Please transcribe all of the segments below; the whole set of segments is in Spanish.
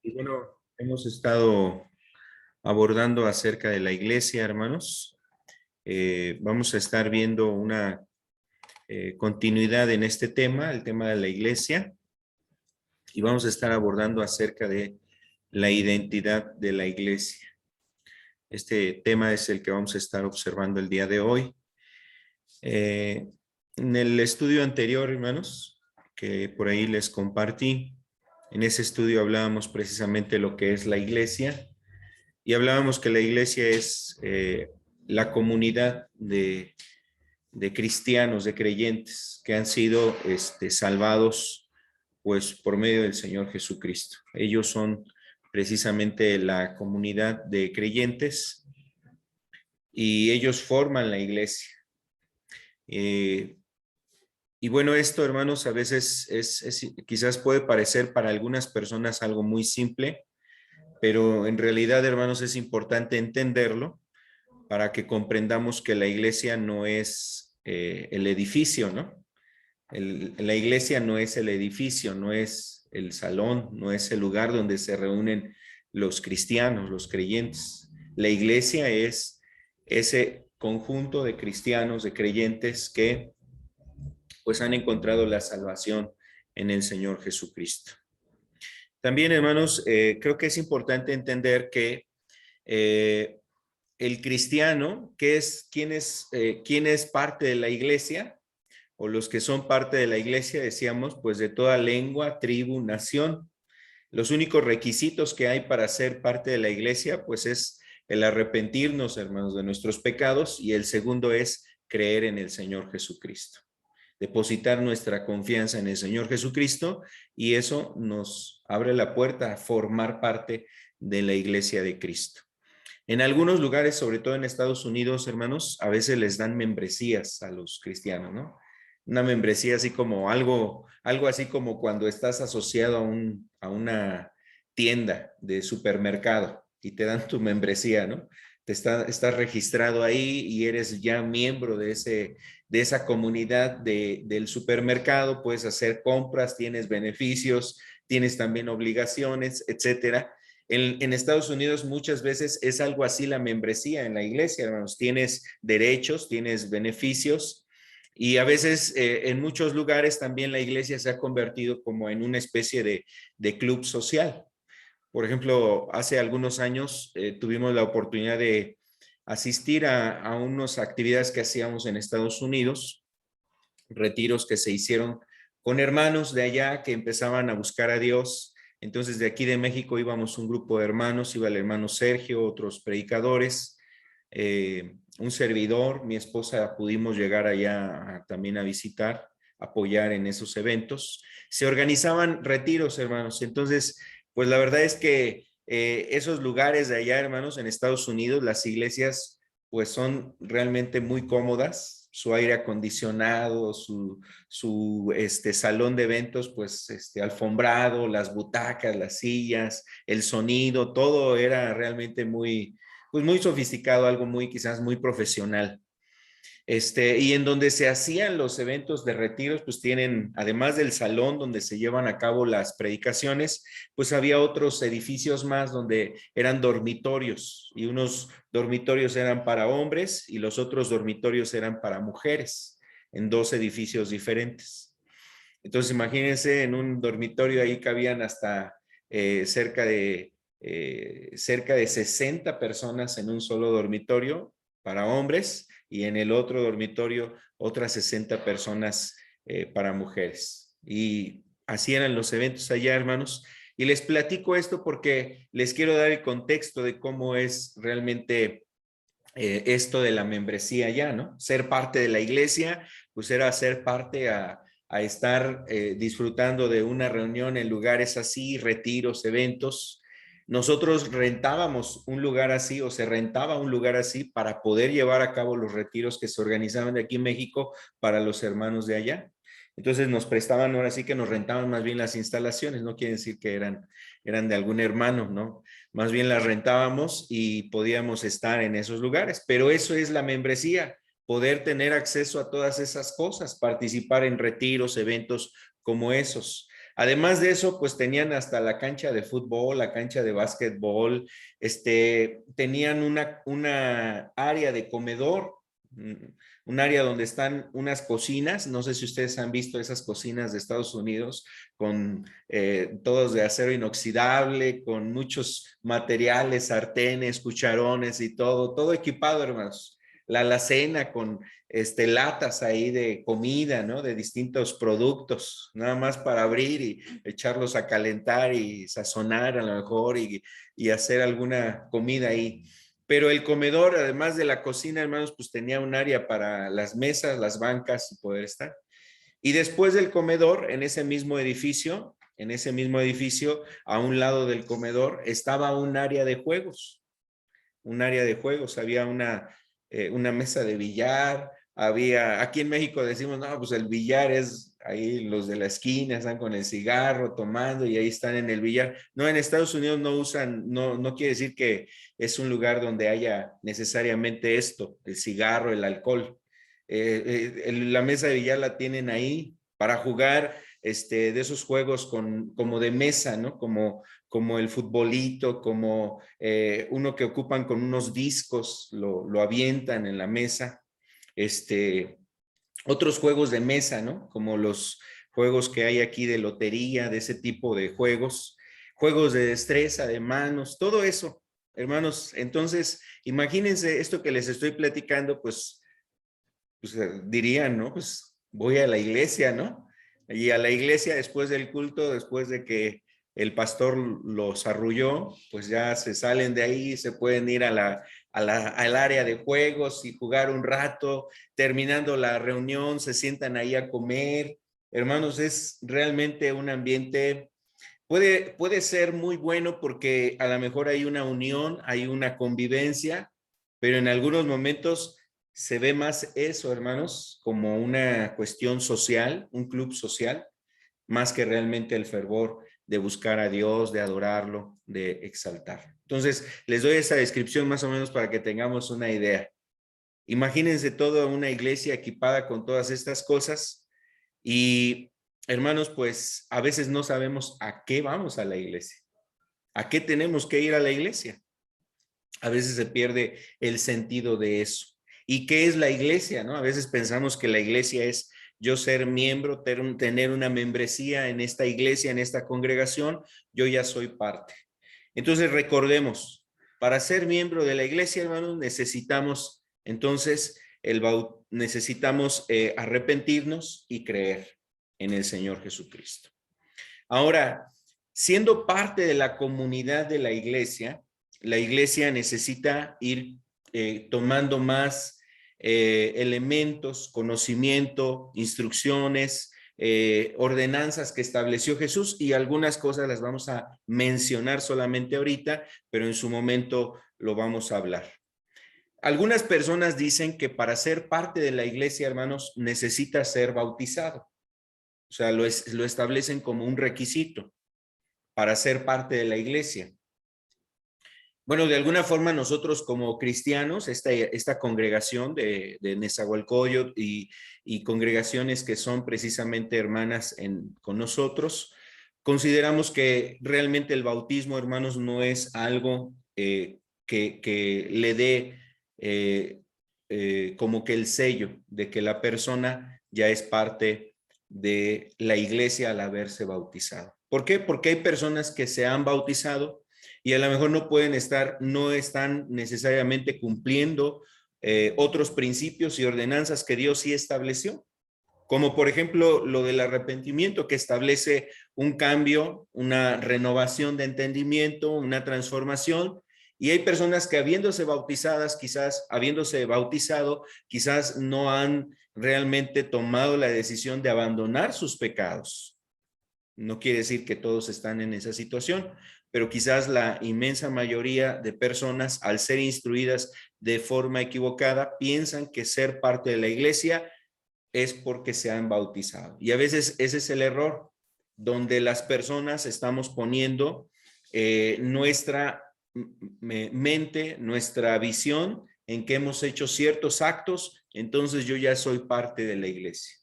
Y bueno, hemos estado abordando acerca de la iglesia, hermanos. Vamos a estar viendo una continuidad en este tema, el tema de la iglesia, y vamos a estar abordando acerca de la identidad de la iglesia. Este tema es el que vamos a estar observando el día de hoy. En el estudio anterior, hermanos, que por ahí les compartí, en ese estudio hablábamos precisamente de lo que es la iglesia. Y hablábamos que la iglesia es la comunidad de cristianos, de creyentes que han sido salvados pues por medio del Señor Jesucristo. Ellos son precisamente la comunidad de creyentes y ellos forman la iglesia. Eh, y bueno, esto, hermanos, a veces quizás puede parecer para algunas personas algo muy simple, pero en realidad, hermanos, es importante entenderlo para que comprendamos que la iglesia no es el edificio, ¿no? La iglesia no es el edificio, no es el salón, no es el lugar donde se reúnen los cristianos, los creyentes. La iglesia es ese conjunto de cristianos, de creyentes que pues han encontrado la salvación en el Señor Jesucristo. También, hermanos, creo que es importante entender que el cristiano, quién es parte de la iglesia, o los que son parte de la iglesia, decíamos, pues de toda lengua, tribu, nación. Los únicos requisitos que hay para ser parte de la iglesia, pues es el arrepentirnos, hermanos, de nuestros pecados, y el segundo es creer en el Señor Jesucristo. Depositar nuestra confianza en el Señor Jesucristo, y eso nos abre la puerta a formar parte de la iglesia de Cristo. En algunos lugares, sobre todo en Estados Unidos, hermanos, a veces les dan membresías a los cristianos, ¿no? Una membresía así como algo así como cuando estás asociado a una tienda de supermercado y te dan tu membresía, ¿no? Estás registrado ahí y eres ya miembro de esa comunidad del supermercado, puedes hacer compras, tienes beneficios, tienes también obligaciones, etcétera. En Estados Unidos muchas veces es algo así la membresía en la iglesia, hermanos. Tienes derechos, tienes beneficios y a veces en muchos lugares también la iglesia se ha convertido como en una especie de club social. Por ejemplo, hace algunos años tuvimos la oportunidad de asistir a unas actividades que hacíamos en Estados Unidos, retiros que se hicieron con hermanos de allá que empezaban a buscar a Dios. Entonces, de aquí de México íbamos un grupo de hermanos, iba el hermano Sergio, otros predicadores, un servidor, mi esposa, pudimos llegar allá también a visitar, apoyar en esos eventos. Se organizaban retiros, hermanos. Entonces, pues la verdad es que esos lugares de allá, hermanos, en Estados Unidos, las iglesias, pues son realmente muy cómodas, su aire acondicionado, su salón de eventos, pues alfombrado, las butacas, las sillas, el sonido, todo era realmente pues muy sofisticado, algo muy quizás muy profesional. Y en donde se hacían los eventos de retiros, pues tienen, además del salón donde se llevan a cabo las predicaciones, pues había otros edificios más donde eran dormitorios y unos dormitorios eran para hombres y los otros dormitorios eran para mujeres en dos edificios diferentes. Entonces imagínense, en un dormitorio ahí cabían hasta cerca de 60 personas en un solo dormitorio para hombres y en el otro dormitorio otras 60 personas para mujeres. Y así eran los eventos allá, hermanos. Y les platico esto porque les quiero dar el contexto de cómo es realmente esto de la membresía allá, ¿no? Ser parte de la iglesia, pues era ser parte a estar disfrutando de una reunión en lugares así, retiros, eventos. Nosotros rentábamos un lugar así o se rentaba un lugar así para poder llevar a cabo los retiros que se organizaban de aquí en México para los hermanos de allá. Entonces nos prestaban, ahora sí que nos rentaban más bien las instalaciones, no quiere decir que eran de algún hermano, ¿no? Más bien las rentábamos y podíamos estar en esos lugares, pero eso es la membresía, poder tener acceso a todas esas cosas, participar en retiros, eventos como esos. Además de eso, pues tenían hasta la cancha de fútbol, la cancha de básquetbol, tenían una área de comedor, un área donde están unas cocinas, no sé si ustedes han visto esas cocinas de Estados Unidos, con todos de acero inoxidable, con muchos materiales, sartenes, cucharones y todo equipado, hermanos. La alacena con latas ahí de comida, ¿no? De distintos productos, nada más para abrir y echarlos a calentar y sazonar a lo mejor y hacer alguna comida ahí. Pero el comedor, además de la cocina, hermanos, pues tenía un área para las mesas, las bancas y poder estar. Y después del comedor, en ese mismo edificio, a un lado del comedor, estaba un área de juegos, había una mesa de billar, había, aquí en México decimos, no, pues el billar es ahí los de la esquina, están con el cigarro tomando y ahí están en el billar. No, en Estados Unidos no usan, no quiere decir que es un lugar donde haya necesariamente esto, el cigarro, el alcohol. La mesa de billar la tienen ahí para jugar de esos juegos como de mesa, ¿no? Como el futbolito, como uno que ocupan con unos discos, lo avientan en la mesa. Otros juegos de mesa, ¿no? Como los juegos que hay aquí de lotería, de ese tipo de juegos, juegos de destreza, de manos, todo eso, hermanos. Entonces, imagínense esto que les estoy platicando, pues dirían, ¿no? Pues voy a la iglesia, ¿no? Y a la iglesia después del culto, después de que el pastor los arrulló, pues ya se salen de ahí, se pueden ir al área de juegos y jugar un rato, terminando la reunión, se sientan ahí a comer. Hermanos, es realmente un ambiente, puede ser muy bueno porque a lo mejor hay una unión, hay una convivencia, pero en algunos momentos se ve más eso, hermanos, como una cuestión social, un club social, más que realmente el fervor de buscar a Dios, de adorarlo, de exaltar. Entonces, les doy esa descripción más o menos para que tengamos una idea. Imagínense toda una iglesia equipada con todas estas cosas y, hermanos, pues a veces no sabemos a qué vamos a la iglesia, a qué tenemos que ir a la iglesia. A veces se pierde el sentido de eso. ¿Y qué es la iglesia? ¿No? A veces pensamos que la iglesia es yo ser miembro, tener una membresía en esta iglesia, en esta congregación, yo ya soy parte. Entonces recordemos, para ser miembro de la iglesia, hermanos, necesitamos entonces necesitamos arrepentirnos y creer en el Señor Jesucristo. Ahora, siendo parte de la comunidad de la iglesia necesita ir tomando más elementos, conocimiento, instrucciones, ordenanzas que estableció Jesús y algunas cosas las vamos a mencionar solamente ahorita, pero en su momento lo vamos a hablar. Algunas personas dicen que para ser parte de la iglesia, hermanos, necesita ser bautizado. O sea, lo establecen como un requisito para ser parte de la iglesia. Bueno, de alguna forma nosotros como cristianos, esta congregación de Nezahualcóyotl y congregaciones que son precisamente hermanas con nosotros, consideramos que realmente el bautismo, hermanos, no es algo que le dé como que el sello de que la persona ya es parte de la iglesia al haberse bautizado. ¿Por qué? Porque hay personas que se han bautizado y a lo mejor no están necesariamente cumpliendo otros principios y ordenanzas que Dios sí estableció, como por ejemplo lo del arrepentimiento que establece un cambio, una renovación de entendimiento, una transformación, y hay personas que habiéndose bautizado, quizás no han realmente tomado la decisión de abandonar sus pecados. No quiere decir que todos están en esa situación, pero quizás la inmensa mayoría de personas, al ser instruidas de forma equivocada, piensan que ser parte de la iglesia es porque se han bautizado. Y a veces ese es el error, donde las personas estamos poniendo nuestra mente, nuestra visión en que hemos hecho ciertos actos, entonces yo ya soy parte de la iglesia.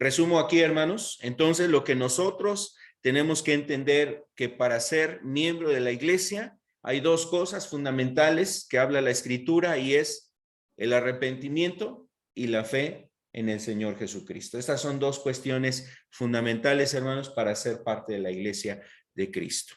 Resumo aquí, hermanos. Entonces, lo que nosotros tenemos que entender que para ser miembro de la iglesia hay dos cosas fundamentales que habla la Escritura y es el arrepentimiento y la fe en el Señor Jesucristo. Estas son dos cuestiones fundamentales, hermanos, para ser parte de la iglesia de Cristo.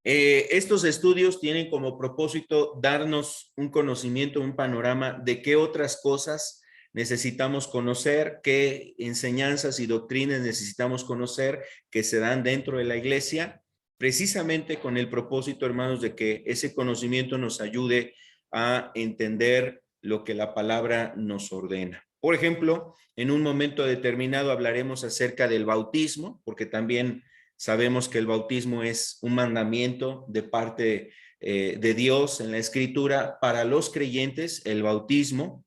Estos estudios tienen como propósito darnos un conocimiento, un panorama de qué otras cosas necesitamos conocer, qué enseñanzas y doctrinas necesitamos conocer que se dan dentro de la iglesia, precisamente con el propósito, hermanos, de que ese conocimiento nos ayude a entender lo que la palabra nos ordena. Por ejemplo, en un momento determinado hablaremos acerca del bautismo, porque también sabemos que el bautismo es un mandamiento de parte de Dios en la Escritura para los creyentes, el bautismo.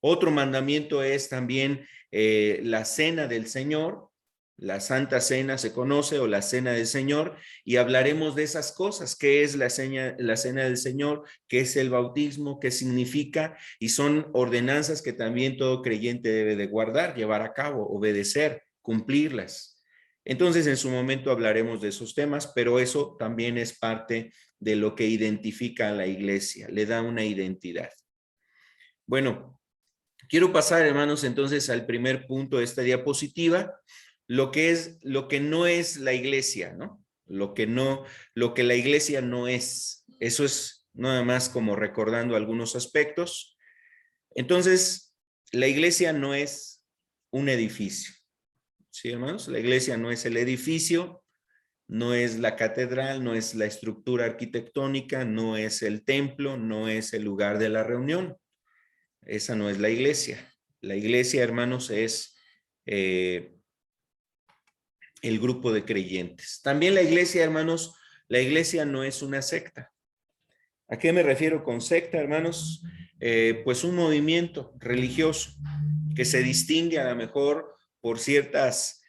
Otro mandamiento es también la cena del Señor, la Santa Cena se conoce, o la Cena del Señor, y hablaremos de esas cosas, qué es la cena del Señor, qué es el bautismo, qué significa, y son ordenanzas que también todo creyente debe de guardar, llevar a cabo, obedecer, cumplirlas. Entonces, en su momento hablaremos de esos temas, pero eso también es parte de lo que identifica a la iglesia, le da una identidad. Bueno, quiero pasar, hermanos, entonces al primer punto de esta diapositiva, lo que no es la iglesia, ¿no? Lo que la iglesia no es. Eso es nada más como recordando algunos aspectos. Entonces, la iglesia no es un edificio. ¿Sí, hermanos? La iglesia no es el edificio, no es la catedral, no es la estructura arquitectónica, no es el templo, no es el lugar de la reunión. Esa no es la iglesia. La iglesia, hermanos, es el grupo de creyentes. También la iglesia, hermanos, la iglesia no es una secta. ¿A qué me refiero con secta, hermanos? Pues un movimiento religioso que se distingue a lo mejor por ciertas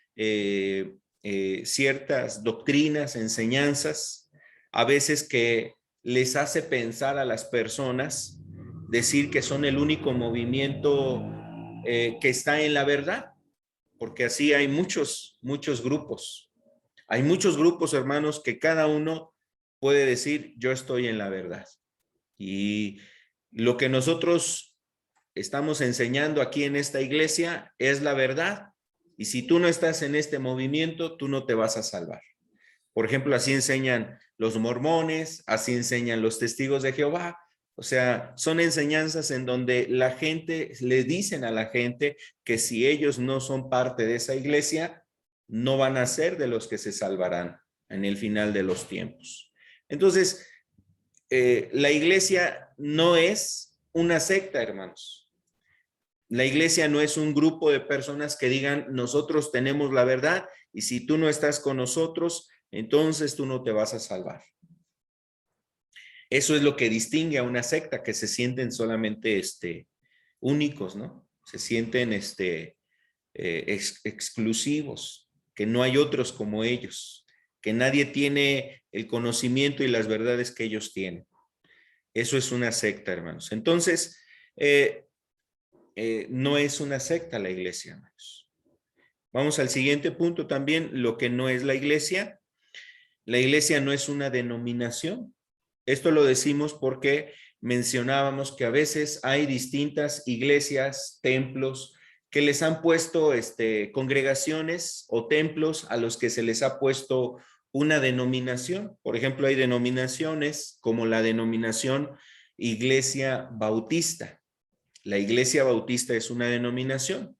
doctrinas, enseñanzas, a veces que les hace pensar a las personas, decir que son el único movimiento que está en la verdad, porque así hay muchos grupos. Hay muchos grupos, hermanos, que cada uno puede decir, yo estoy en la verdad. Y lo que nosotros estamos enseñando aquí en esta iglesia es la verdad. Y si tú no estás en este movimiento, tú no te vas a salvar. Por ejemplo, así enseñan los mormones, así enseñan los testigos de Jehová. O sea, son enseñanzas en donde la gente, le dicen a la gente que si ellos no son parte de esa iglesia, no van a ser de los que se salvarán en el final de los tiempos. Entonces, la iglesia no es una secta, hermanos. La iglesia no es un grupo de personas que digan, nosotros tenemos la verdad y si tú no estás con nosotros, entonces tú no te vas a salvar. Eso es lo que distingue a una secta, que se sienten solamente únicos, ¿no? Se sienten exclusivos, que no hay otros como ellos, que nadie tiene el conocimiento y las verdades que ellos tienen. Eso es una secta, hermanos. Entonces, no es una secta la iglesia, hermanos. Vamos al siguiente punto también, lo que no es la iglesia. La iglesia no es una denominación. Esto lo decimos porque mencionábamos que a veces hay distintas iglesias, templos, que les han puesto congregaciones o templos a los que se les ha puesto una denominación. Por ejemplo, hay denominaciones como la denominación Iglesia Bautista. La Iglesia Bautista es una denominación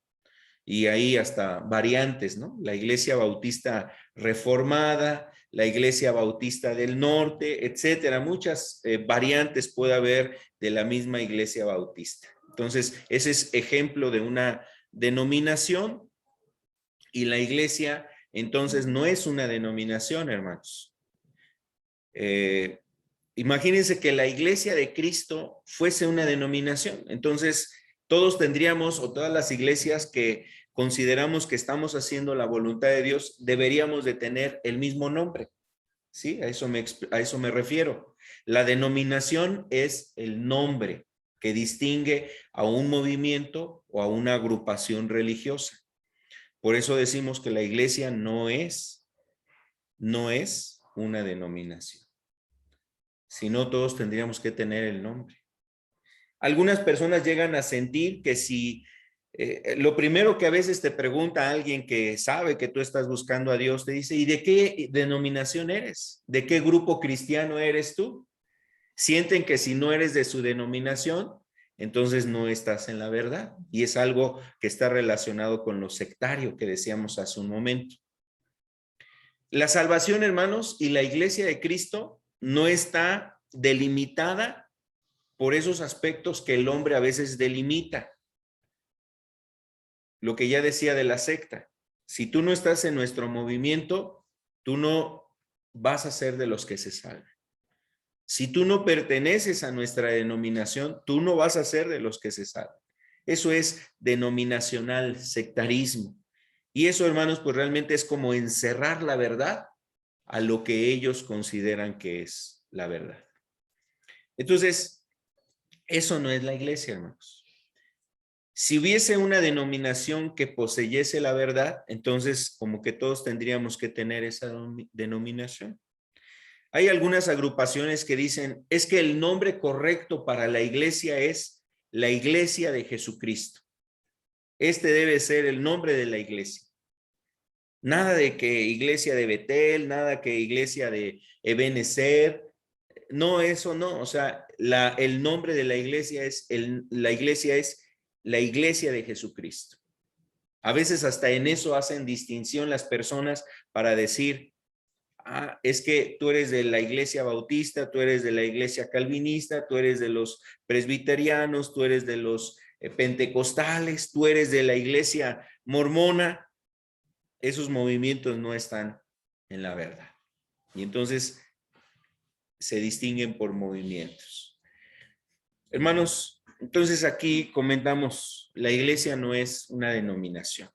y hay hasta variantes, ¿no? La Iglesia Bautista Reformada, la Iglesia Bautista del Norte, etcétera. Muchas variantes puede haber de la misma Iglesia Bautista. Entonces, ese es ejemplo de una denominación y la iglesia, entonces, no es una denominación, hermanos. Imagínense que la iglesia de Cristo fuese una denominación. Entonces, todos tendríamos, o todas las iglesias que consideramos que estamos haciendo la voluntad de Dios, deberíamos de tener el mismo nombre. ¿Sí? A eso me refiero. La denominación es el nombre que distingue a un movimiento o a una agrupación religiosa. Por eso decimos que la iglesia no es una denominación. Si no, todos tendríamos que tener el nombre. Algunas personas llegan a sentir que si lo primero que a veces te pregunta alguien que sabe que tú estás buscando a Dios, te dice, ¿y de qué denominación eres? ¿De qué grupo cristiano eres tú? Sienten que si no eres de su denominación, entonces no estás en la verdad. Y es algo que está relacionado con lo sectario que decíamos hace un momento. La salvación, hermanos, y la iglesia de Cristo no está delimitada por esos aspectos que el hombre a veces delimita. Lo que ya decía de la secta. Si tú no estás en nuestro movimiento, tú no vas a ser de los que se salvan. Si tú no perteneces a nuestra denominación, tú no vas a ser de los que se salvan. Eso es denominacional, sectarismo. Y eso, hermanos, pues realmente es como encerrar la verdad a lo que ellos consideran que es la verdad. Entonces, eso no es la iglesia, hermanos. Si hubiese una denominación que poseyese la verdad, entonces como que todos tendríamos que tener esa denominación. Hay algunas agrupaciones que dicen, es que el nombre correcto para la iglesia es la Iglesia de Jesucristo. Este debe ser el nombre de la iglesia. Nada de que iglesia de Betel, nada que iglesia de Ebenezer. No, eso no. O sea, el nombre de la iglesia es la iglesia de Jesucristo. A veces hasta en eso hacen distinción las personas para decir, ah, es que tú eres de la iglesia bautista, tú eres de la iglesia calvinista, tú eres de los presbiterianos, tú eres de los pentecostales, tú eres de la iglesia mormona. Esos movimientos no están en la verdad. Y entonces se distinguen por movimientos. Hermanos, entonces aquí comentamos, la iglesia no es una denominación.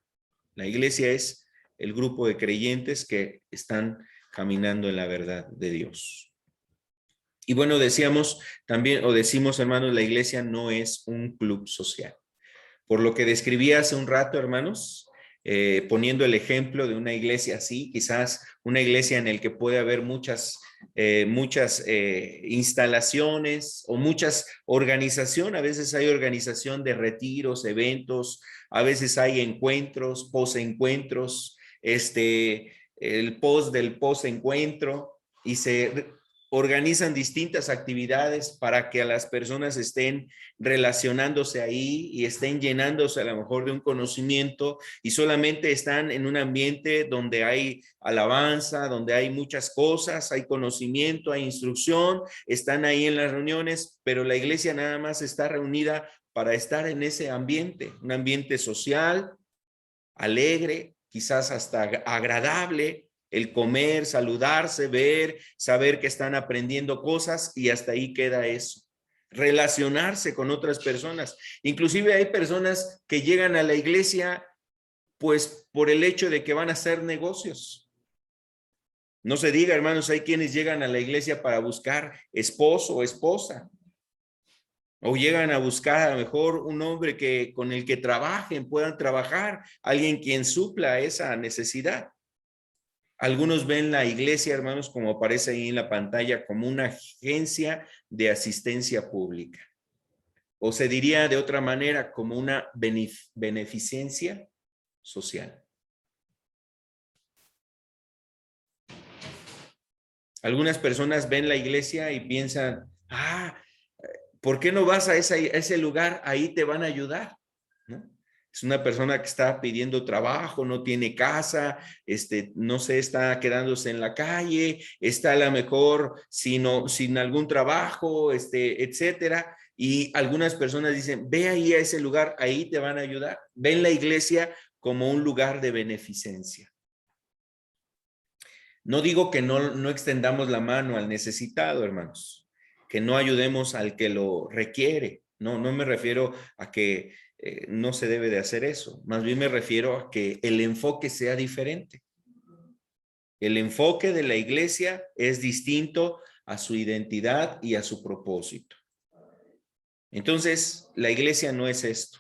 La iglesia es el grupo de creyentes que están caminando en la verdad de Dios. Y bueno, decíamos también, o decimos, hermanos, la iglesia no es un club social. Por lo que describí hace un rato, hermanos, poniendo el ejemplo de una iglesia así, quizás una iglesia en el que puede haber muchas instalaciones o muchas organizaciones. A veces hay organización de retiros, eventos, a veces hay encuentros, posencuentros, el post del posencuentro, y se organizan distintas actividades para que a las personas estén relacionándose ahí y estén llenándose a lo mejor de un conocimiento, y solamente están en un ambiente donde hay alabanza, donde hay muchas cosas, hay conocimiento, hay instrucción, están ahí en las reuniones, pero la iglesia nada más está reunida para estar en ese ambiente, un ambiente social, alegre, quizás hasta agradable, el comer, saludarse, ver, saber que están aprendiendo cosas, y hasta ahí queda eso. Relacionarse con otras personas. Inclusive hay personas que llegan a la iglesia pues por el hecho de que van a hacer negocios. No se diga, hermanos, hay quienes llegan a la iglesia para buscar esposo o esposa, o llegan a buscar a lo mejor un hombre con el que trabajen, puedan trabajar, alguien quien supla esa necesidad. Algunos ven la iglesia, hermanos, como aparece ahí en la pantalla, como una agencia de asistencia pública. O se diría de otra manera, como una beneficencia social. Algunas personas ven la iglesia y piensan, ¿por qué no vas a ese lugar? Ahí te van a ayudar, ¿no? Es una persona que está pidiendo trabajo, no tiene casa, no sé, está quedándose en la calle, está a lo mejor sin algún trabajo, etcétera. Y algunas personas dicen, ve ahí a ese lugar, ahí te van a ayudar. Ven la iglesia como un lugar de beneficencia. No digo que no extendamos la mano al necesitado, hermanos, que no ayudemos al que lo requiere. No me refiero a que no se debe de hacer eso. Más bien me refiero a que el enfoque sea diferente. El enfoque de la iglesia es distinto a su identidad y a su propósito. Entonces, la iglesia no es esto.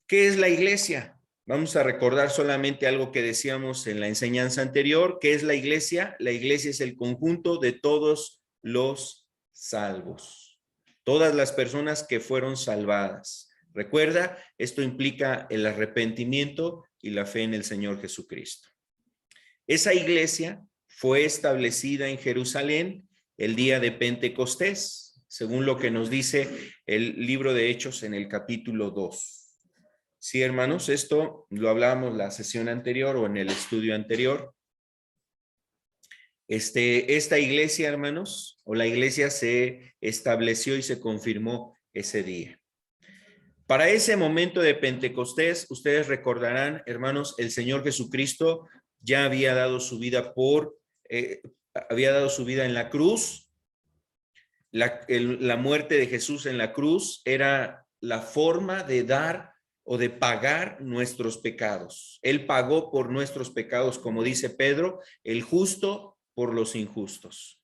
¿Qué es la iglesia? Vamos a recordar solamente algo que decíamos en la enseñanza anterior. ¿Qué es la iglesia? La iglesia es el conjunto de todos los salvos. Todas las personas que fueron salvadas. Recuerda, esto implica el arrepentimiento y la fe en el Señor Jesucristo. Esa iglesia fue establecida en Jerusalén el día de Pentecostés, según lo que nos dice el libro de Hechos en el capítulo 2. Sí, hermanos, esto lo hablábamos la sesión anterior o en el estudio anterior. Esta iglesia, hermanos, o la iglesia se estableció y se confirmó ese día. Para ese momento de Pentecostés, ustedes recordarán, hermanos, el Señor Jesucristo ya había dado su vida en la cruz. La muerte de Jesús en la cruz era la forma de dar o de pagar nuestros pecados. Él pagó por nuestros pecados, como dice Pedro, el justo por los injustos.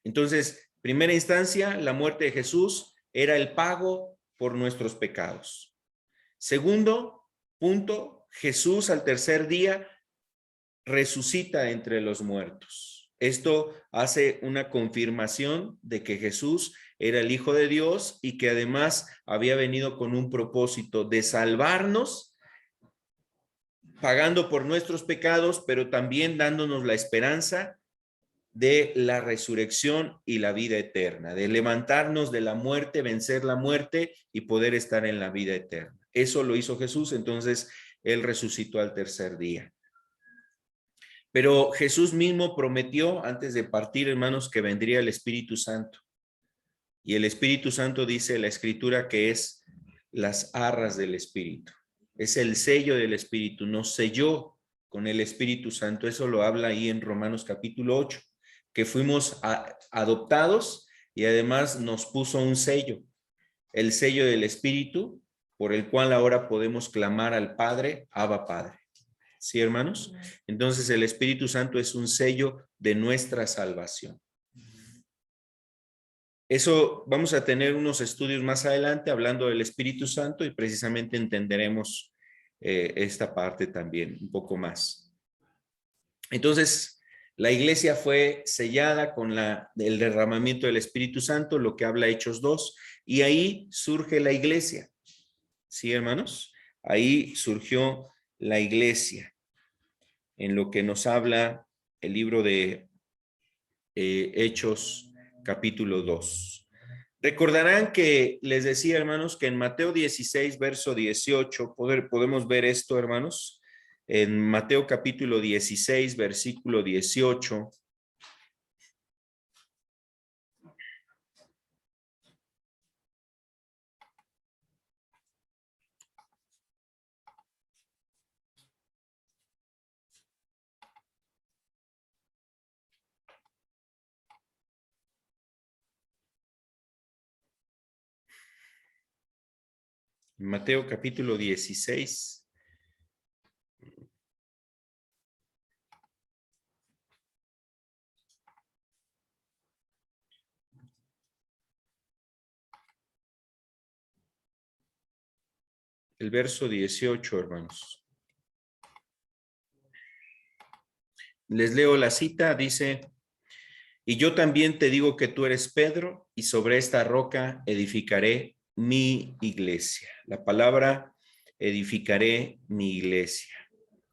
Entonces, primera instancia, la muerte de Jesús era el pago por nuestros pecados. Segundo punto, Jesús al tercer día resucita entre los muertos. Esto hace una confirmación de que Jesús era el Hijo de Dios y que además había venido con un propósito de salvarnos, pagando por nuestros pecados, pero también dándonos la esperanza de la resurrección y la vida eterna, de levantarnos de la muerte, vencer la muerte y poder estar en la vida eterna. Eso lo hizo Jesús, entonces Él resucitó al tercer día. Pero Jesús mismo prometió antes de partir, hermanos, que vendría el Espíritu Santo. Y el Espíritu Santo dice la Escritura que es las arras del Espíritu. Es el sello del Espíritu. Nos selló con el Espíritu Santo. Eso lo habla ahí en Romanos capítulo 8, que fuimos adoptados y además nos puso un sello. El sello del Espíritu, por el cual ahora podemos clamar al Padre, Abba Padre. ¿Sí, hermanos? Entonces el Espíritu Santo es un sello de nuestra salvación. Eso vamos a tener unos estudios más adelante hablando del Espíritu Santo y precisamente entenderemos esta parte también un poco más. Entonces, la iglesia fue sellada con el derramamiento del Espíritu Santo, lo que habla Hechos 2, y ahí surge la iglesia. ¿Sí, hermanos? Ahí surgió la iglesia, en lo que nos habla el libro de Hechos capítulo 2. Recordarán que les decía, hermanos, que en Mateo 16, verso 18, podemos ver esto, hermanos, en Mateo capítulo 16, versículo 18. Mateo capítulo 16. El verso 18, hermanos. Les leo la cita, dice: y yo también te digo que tú eres Pedro, y sobre esta roca edificaré mi iglesia. La palabra edificaré mi iglesia.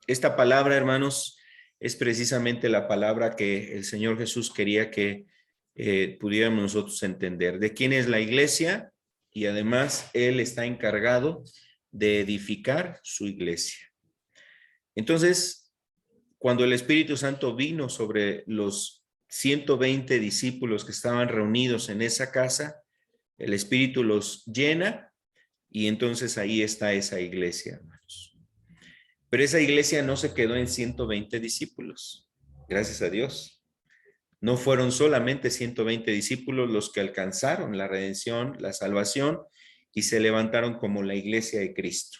Esta palabra, hermanos, es precisamente la palabra que el Señor Jesús quería que pudiéramos nosotros entender. ¿De quién es la iglesia? Y además, Él está encargado de edificar su iglesia. Entonces, cuando el Espíritu Santo vino sobre los 120 discípulos que estaban reunidos en esa casa, el Espíritu los llena y entonces ahí está esa iglesia, hermanos. Pero esa iglesia no se quedó en 120 discípulos, gracias a Dios. No fueron solamente 120 discípulos los que alcanzaron la redención, la salvación y se levantaron como la iglesia de Cristo.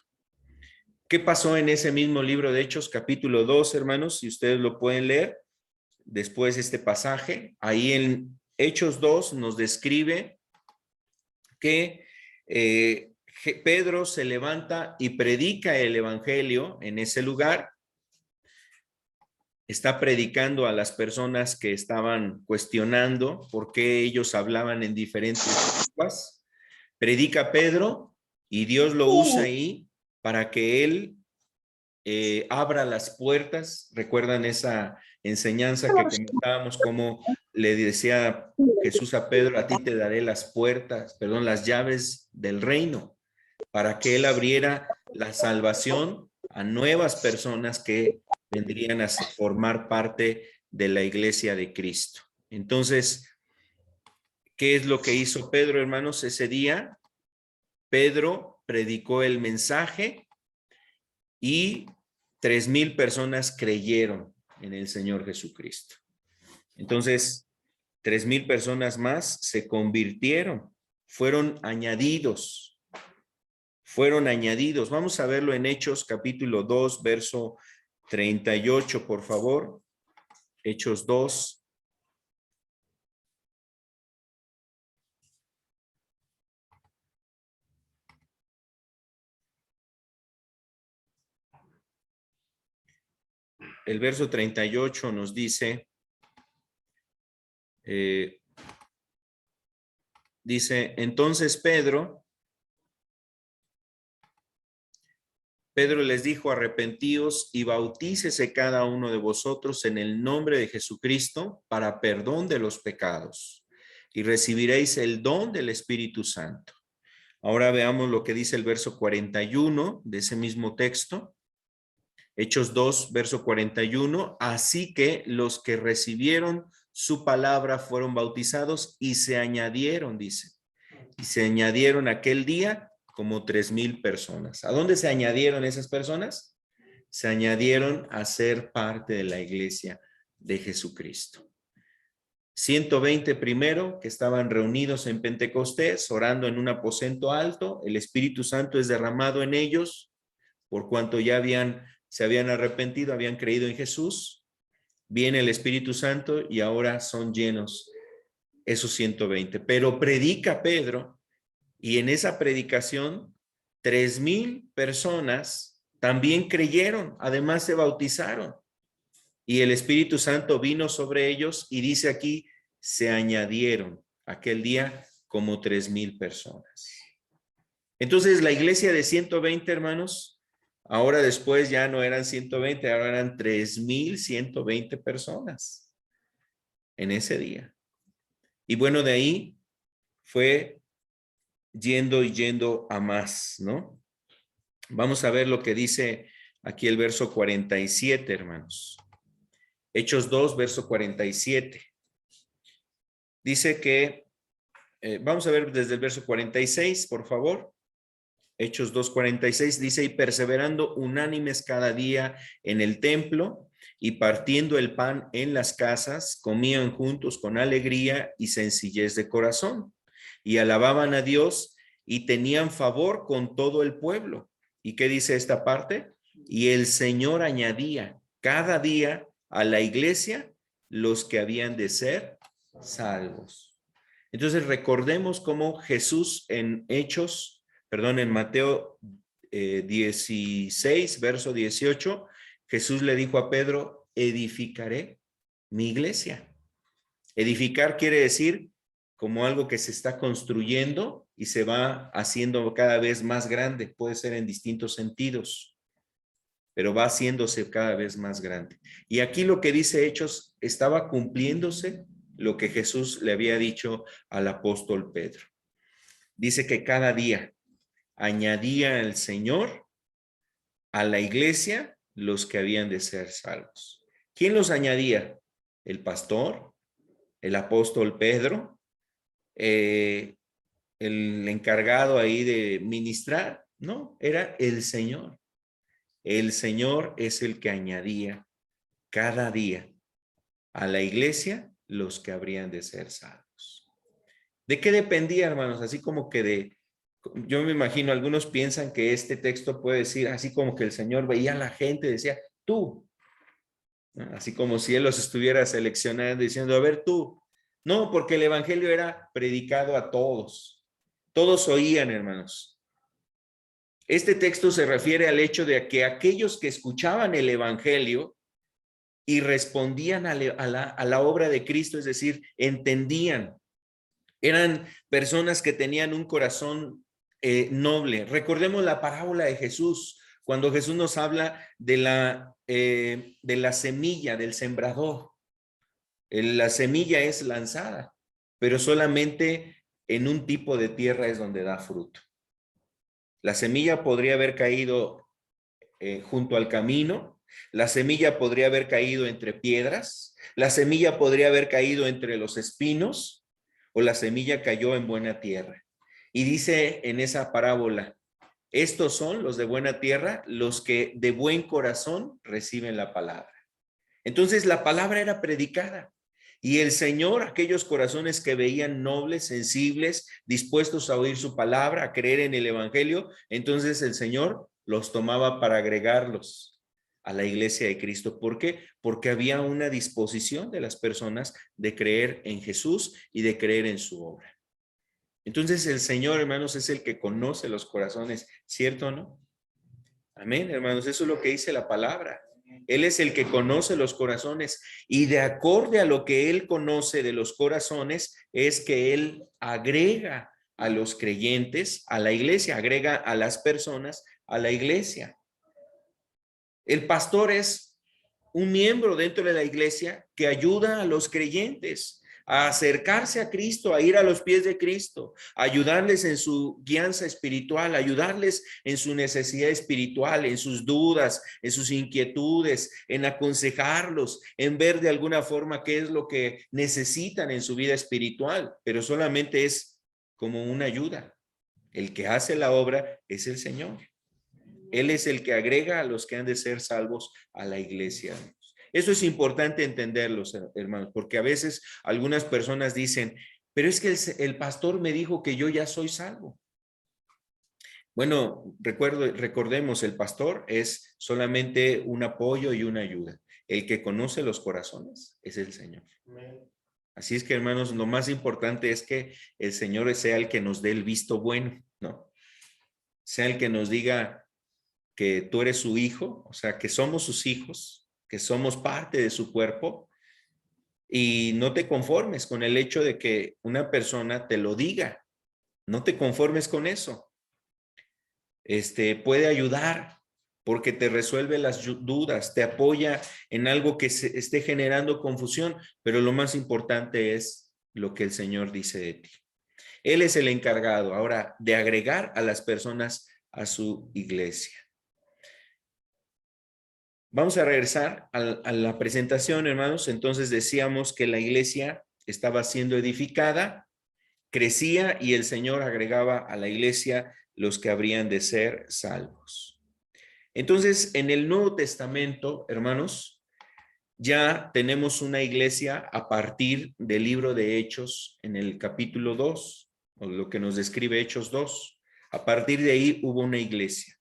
¿Qué pasó en ese mismo libro de Hechos, capítulo 2, hermanos? Si ustedes lo pueden leer, después de este pasaje, ahí en Hechos 2 nos describe que Pedro se levanta y predica el evangelio en ese lugar. Está predicando a las personas que estaban cuestionando por qué ellos hablaban en diferentes lenguas. Predica Pedro y Dios lo usa ahí para que él abra las puertas. ¿Recuerdan esa enseñanza que comentábamos, cómo le decía Jesús a Pedro: a ti te daré las puertas, perdón, las llaves del reino, para que él abriera la salvación a nuevas personas que vendrían a formar parte de la iglesia de Cristo? Entonces, ¿qué es lo que hizo Pedro, hermanos, ese día? Pedro predicó el mensaje y 3,000 personas creyeron en el Señor Jesucristo. Entonces, 3,000 personas más se convirtieron, fueron añadidos. Vamos a verlo en Hechos capítulo 2, verso 38, por favor. Hechos 2. El verso 38 nos dice, entonces Pedro les dijo: arrepentíos y bautícese cada uno de vosotros en el nombre de Jesucristo para perdón de los pecados, y recibiréis el don del Espíritu Santo. Ahora veamos lo que dice el verso 41 de ese mismo texto. Hechos 2, verso 41. Así que los que recibieron su palabra fueron bautizados y se añadieron, dice. Y se añadieron aquel día como 3,000 personas. ¿A dónde se añadieron esas personas? Se añadieron a ser parte de la iglesia de Jesucristo. 120 primero, que estaban reunidos en Pentecostés, orando en un aposento alto. El Espíritu Santo es derramado en ellos, por cuanto ya se habían arrepentido, habían creído en Jesús. Viene el Espíritu Santo y ahora son llenos esos 120. Pero predica Pedro, y en esa predicación 3,000 personas también creyeron, además se bautizaron. Y el Espíritu Santo vino sobre ellos, y dice aquí, se añadieron aquel día como 3,000 personas. Entonces la iglesia de 120, hermanos, ahora después ya no eran 120, ahora eran 3,120 personas en ese día. Y bueno, de ahí fue yendo a más, ¿no? Vamos a ver lo que dice aquí el verso 47, hermanos. Hechos 2, verso 47. Dice que, vamos a ver desde el verso 46, por favor. Hechos 2, 46 dice: y perseverando unánimes cada día en el templo y partiendo el pan en las casas, comían juntos con alegría y sencillez de corazón, y alababan a Dios y tenían favor con todo el pueblo. ¿Y qué dice esta parte? Y el Señor añadía cada día a la iglesia los que habían de ser salvos. Entonces recordemos cómo Jesús en Mateo 16, verso 18, Jesús le dijo a Pedro: edificaré mi iglesia. Edificar quiere decir como algo que se está construyendo y se va haciendo cada vez más grande. Puede ser en distintos sentidos, pero va haciéndose cada vez más grande. Y aquí lo que dice Hechos, estaba cumpliéndose lo que Jesús le había dicho al apóstol Pedro. Dice que cada día añadía el Señor a la iglesia los que habían de ser salvos. ¿Quién los añadía? ¿El pastor? ¿El apóstol Pedro? ¿El encargado ahí de ministrar? No, era el Señor. El Señor es el que añadía cada día a la iglesia los que habrían de ser salvos. ¿De qué dependía, hermanos? Así como que yo me imagino, algunos piensan que este texto puede decir, así como que el Señor veía a la gente y decía, tú, ¿no? Así como si Él los estuviera seleccionando, diciendo, a ver tú. No, porque el evangelio era predicado a todos. Todos oían, hermanos. Este texto se refiere al hecho de que aquellos que escuchaban el evangelio y respondían a la obra de Cristo, es decir, entendían, eran personas que tenían un corazón noble. Recordemos la parábola de Jesús, cuando Jesús nos habla de la semilla, del sembrador. La semilla es lanzada, pero solamente en un tipo de tierra es donde da fruto. La semilla podría haber caído junto al camino, la semilla podría haber caído entre piedras, la semilla podría haber caído entre los espinos, o la semilla cayó en buena tierra. Y dice en esa parábola, estos son los de buena tierra, los que de buen corazón reciben la palabra. Entonces la palabra era predicada. Y el Señor, aquellos corazones que veían nobles, sensibles, dispuestos a oír su palabra, a creer en el evangelio, entonces el Señor los tomaba para agregarlos a la iglesia de Cristo. ¿Por qué? Porque había una disposición de las personas de creer en Jesús y de creer en su obra. Entonces el Señor, hermanos, es el que conoce los corazones, ¿cierto o no? Amén, hermanos, eso es lo que dice la palabra. Él es el que conoce los corazones y de acorde a lo que Él conoce de los corazones es que Él agrega a los creyentes, a la iglesia, agrega a las personas a la iglesia. El pastor es un miembro dentro de la iglesia que ayuda a los creyentes a acercarse a Cristo, a ir a los pies de Cristo, a ayudarles en su guianza espiritual, a ayudarles en su necesidad espiritual, en sus dudas, en sus inquietudes, en aconsejarlos, en ver de alguna forma qué es lo que necesitan en su vida espiritual, pero solamente es como una ayuda. El que hace la obra es el Señor. Él es el que agrega a los que han de ser salvos a la iglesia. Eso es importante entenderlo, hermanos, porque a veces algunas personas dicen, pero es que el pastor me dijo que yo ya soy salvo. Bueno, recordemos, el pastor es solamente un apoyo y una ayuda. El que conoce los corazones es el Señor. Así es que, hermanos, lo más importante es que el Señor sea el que nos dé el visto bueno, ¿no? Sea el que nos diga que tú eres su hijo, o sea, que somos sus hijos, que somos parte de su cuerpo, y no te conformes con el hecho de que una persona te lo diga. No te conformes con eso. Puede ayudar porque te resuelve las dudas, te apoya en algo que se esté generando confusión, pero lo más importante es lo que el Señor dice de ti. Él es el encargado ahora de agregar a las personas a su iglesia. Vamos a regresar a la presentación, hermanos. Entonces decíamos que la iglesia estaba siendo edificada, crecía y el Señor agregaba a la iglesia los que habrían de ser salvos. Entonces, en el Nuevo Testamento, hermanos, ya tenemos una iglesia a partir del libro de Hechos en el capítulo 2, o lo que nos describe Hechos 2. A partir de ahí hubo una iglesia.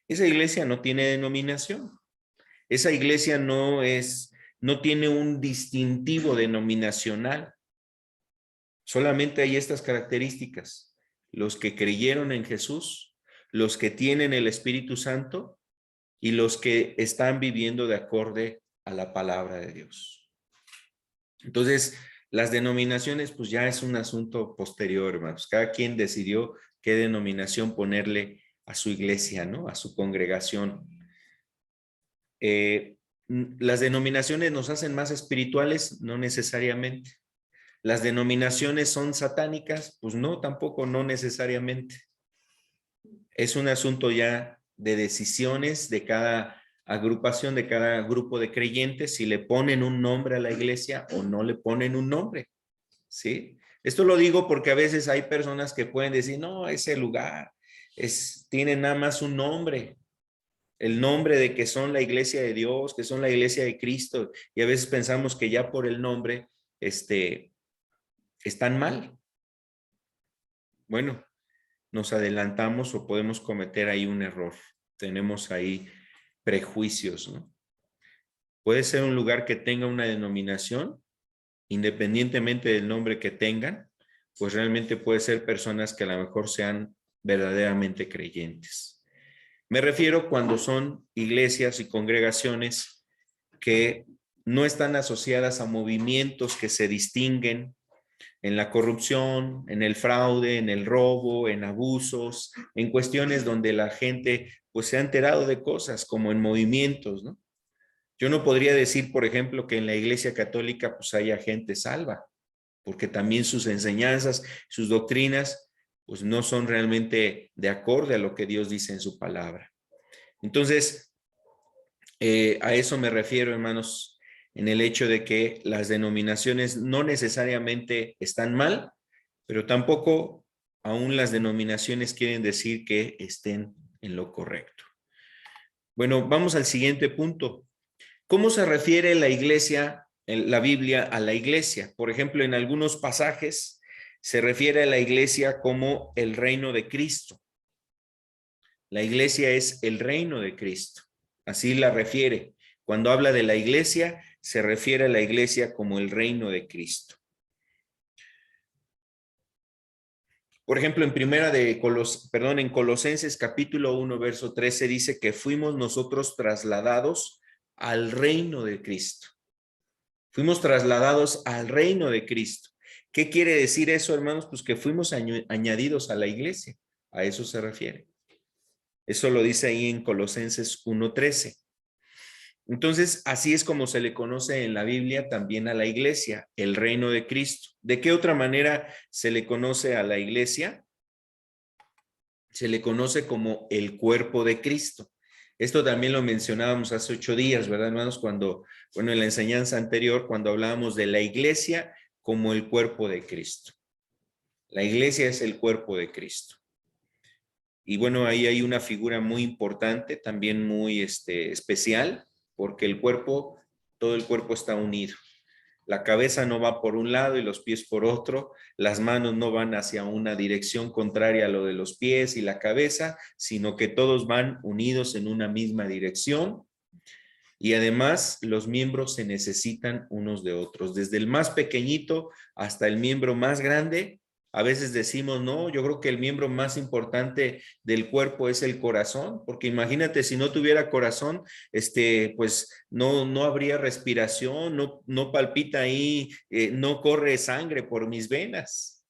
Esa iglesia no tiene denominación. Esa iglesia no tiene un distintivo denominacional. Solamente hay estas características: los que creyeron en Jesús, los que tienen el Espíritu Santo y los que están viviendo de acorde a la palabra de Dios. Entonces, las denominaciones, pues ya es un asunto posterior, hermanos. Cada quien decidió qué denominación ponerle a su iglesia, ¿no? A su congregación. Las denominaciones nos hacen más espirituales, no necesariamente. Las denominaciones son satánicas, pues no, tampoco, no necesariamente. Es un asunto ya de decisiones de cada agrupación, de cada grupo de creyentes, si le ponen un nombre a la iglesia o no le ponen un nombre, ¿sí? Esto lo digo porque a veces hay personas que pueden decir, no, ese lugar tiene nada más un nombre, el nombre de que son la iglesia de Dios, que son la iglesia de Cristo, y a veces pensamos que ya por el nombre, están mal. Bueno, nos adelantamos o podemos cometer ahí un error. Tenemos ahí prejuicios, ¿no? Puede ser un lugar que tenga una denominación, independientemente del nombre que tengan, pues realmente puede ser personas que a lo mejor sean verdaderamente creyentes. Me refiero cuando son iglesias y congregaciones que no están asociadas a movimientos que se distinguen en la corrupción, en el fraude, en el robo, en abusos, en cuestiones donde la gente pues se ha enterado de cosas como en movimientos, ¿no? Yo no podría decir, por ejemplo, que en la Iglesia Católica pues haya gente salva, porque también sus enseñanzas, sus doctrinas, pues no son realmente de acorde a lo que Dios dice en su palabra. Entonces, a eso me refiero, hermanos, en el hecho de que las denominaciones no necesariamente están mal, pero tampoco aún las denominaciones quieren decir que estén en lo correcto. Bueno, vamos al siguiente punto. ¿Cómo se refiere la iglesia, la Biblia, a la iglesia? Por ejemplo, en algunos pasajes se refiere a la iglesia como el reino de Cristo. La iglesia es el reino de Cristo. Así la refiere. Cuando habla de la iglesia, se refiere a la iglesia como el reino de Cristo. Por ejemplo, en Colosenses capítulo 1, verso 13 dice que fuimos nosotros trasladados al reino de Cristo. Fuimos trasladados al reino de Cristo. ¿Qué quiere decir eso, hermanos? Pues que fuimos añadidos a la iglesia. A eso se refiere. Eso lo dice ahí en Colosenses 1:13. Entonces, así es como se le conoce en la Biblia también a la iglesia, el reino de Cristo. ¿De qué otra manera se le conoce a la iglesia? Se le conoce como el cuerpo de Cristo. Esto también lo mencionábamos hace 8 días, ¿verdad, hermanos? En la enseñanza anterior, cuando hablábamos de la iglesia como el cuerpo de Cristo. La iglesia es el cuerpo de Cristo. Y bueno, ahí hay una figura muy importante, también muy especial, porque todo el cuerpo está unido. La cabeza no va por un lado y los pies por otro, las manos no van hacia una dirección contraria a lo de los pies y la cabeza, sino que todos van unidos en una misma dirección. Y además los miembros se necesitan unos de otros, desde el más pequeñito hasta el miembro más grande. A veces decimos, no, yo creo que el miembro más importante del cuerpo es el corazón, porque imagínate si no tuviera corazón, pues no habría respiración, no palpita ahí, no corre sangre por mis venas.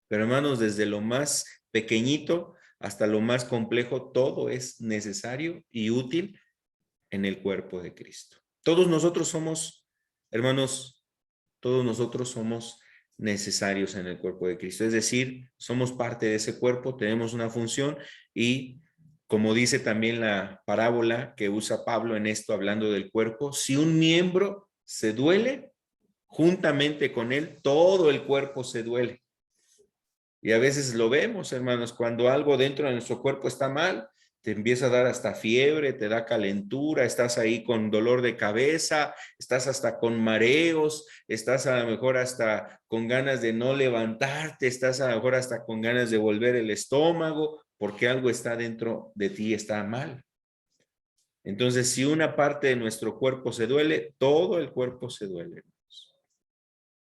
Pero hermanos, desde lo más pequeñito hasta lo más complejo, todo es necesario y útil en el cuerpo de Cristo. Todos nosotros somos, hermanos, todos nosotros somos necesarios en el cuerpo de Cristo. Es decir, somos parte de ese cuerpo, tenemos una función y como dice también la parábola que usa Pablo en esto hablando del cuerpo, si un miembro se duele, juntamente con él, todo el cuerpo se duele. Y a veces lo vemos, hermanos, cuando algo dentro de nuestro cuerpo está mal, te empieza a dar hasta fiebre, te da calentura, estás ahí con dolor de cabeza, estás hasta con mareos, estás a lo mejor hasta con ganas de no levantarte, estás a lo mejor hasta con ganas de volver el estómago, porque algo está dentro de ti, está mal. Entonces, si una parte de nuestro cuerpo se duele, todo el cuerpo se duele.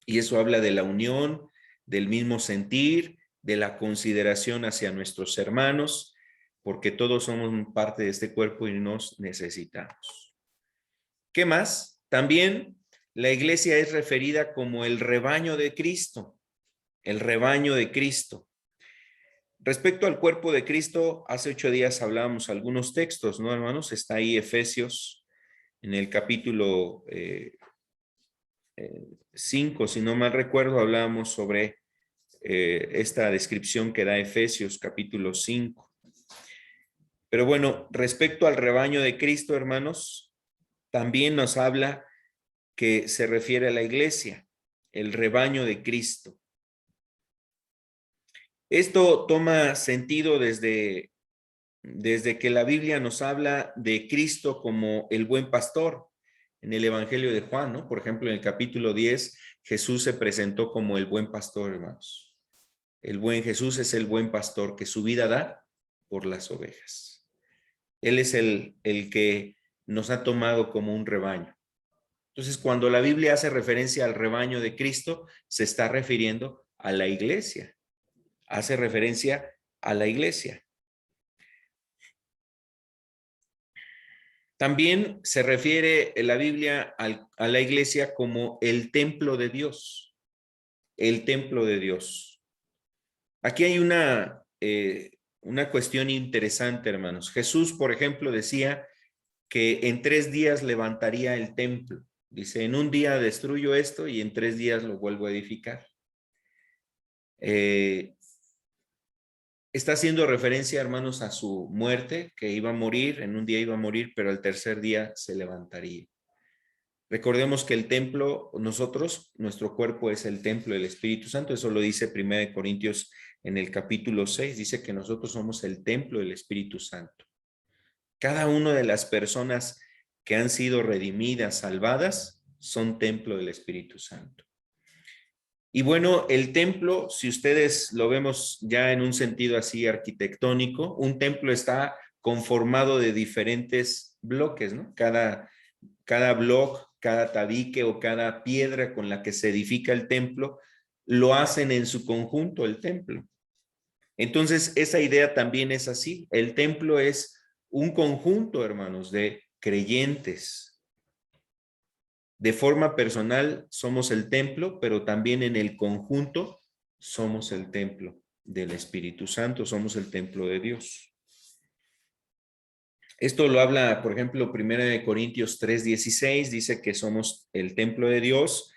Y eso habla de la unión, del mismo sentir, de la consideración hacia nuestros hermanos, porque todos somos parte de este cuerpo y nos necesitamos. ¿Qué más? También la iglesia es referida como el rebaño de Cristo, el rebaño de Cristo. Respecto al cuerpo de Cristo, hace 8 días hablábamos algunos textos, ¿no, hermanos? Está ahí Efesios en el capítulo 5, si no mal recuerdo, hablábamos sobre esta descripción que da Efesios capítulo 5. Pero bueno, respecto al rebaño de Cristo, hermanos, también nos habla que se refiere a la iglesia, el rebaño de Cristo. Esto toma sentido desde que la Biblia nos habla de Cristo como el buen pastor. En el Evangelio de Juan, ¿no? Por ejemplo, en el capítulo 10, Jesús se presentó como el buen pastor, hermanos. El buen Jesús es el buen pastor que su vida da por las ovejas. Él es el que nos ha tomado como un rebaño. Entonces, cuando la Biblia hace referencia al rebaño de Cristo, se está refiriendo a la iglesia. Hace referencia a la iglesia. También se refiere en la Biblia a la iglesia como el templo de Dios, el templo de Dios. Aquí hay una cuestión interesante, hermanos. Jesús, por ejemplo, decía que en 3 días levantaría el templo. Dice, en un día destruyo esto y en 3 días lo vuelvo a edificar. Está haciendo referencia, hermanos, a su muerte, que iba a morir, en un día iba a morir, pero al tercer día se levantaría. Recordemos que el templo, nosotros, nuestro cuerpo es el templo del Espíritu Santo. Eso lo dice 1 Corintios en el capítulo 6. Dice que nosotros somos el templo del Espíritu Santo. Cada una de las personas que han sido redimidas, salvadas, son templo del Espíritu Santo. Y bueno, el templo, si ustedes lo vemos ya en un sentido así arquitectónico, un templo está conformado de diferentes bloques, ¿no? Cada bloque, cada tabique o cada piedra con la que se edifica el templo, lo hacen en su conjunto el templo. Entonces, esa idea también es así. El templo es un conjunto, hermanos, de creyentes. De forma personal somos el templo, pero también en el conjunto somos el templo del Espíritu Santo, somos el templo de Dios. Esto lo habla, por ejemplo, 1 Corintios 3:16, dice que somos el templo de Dios.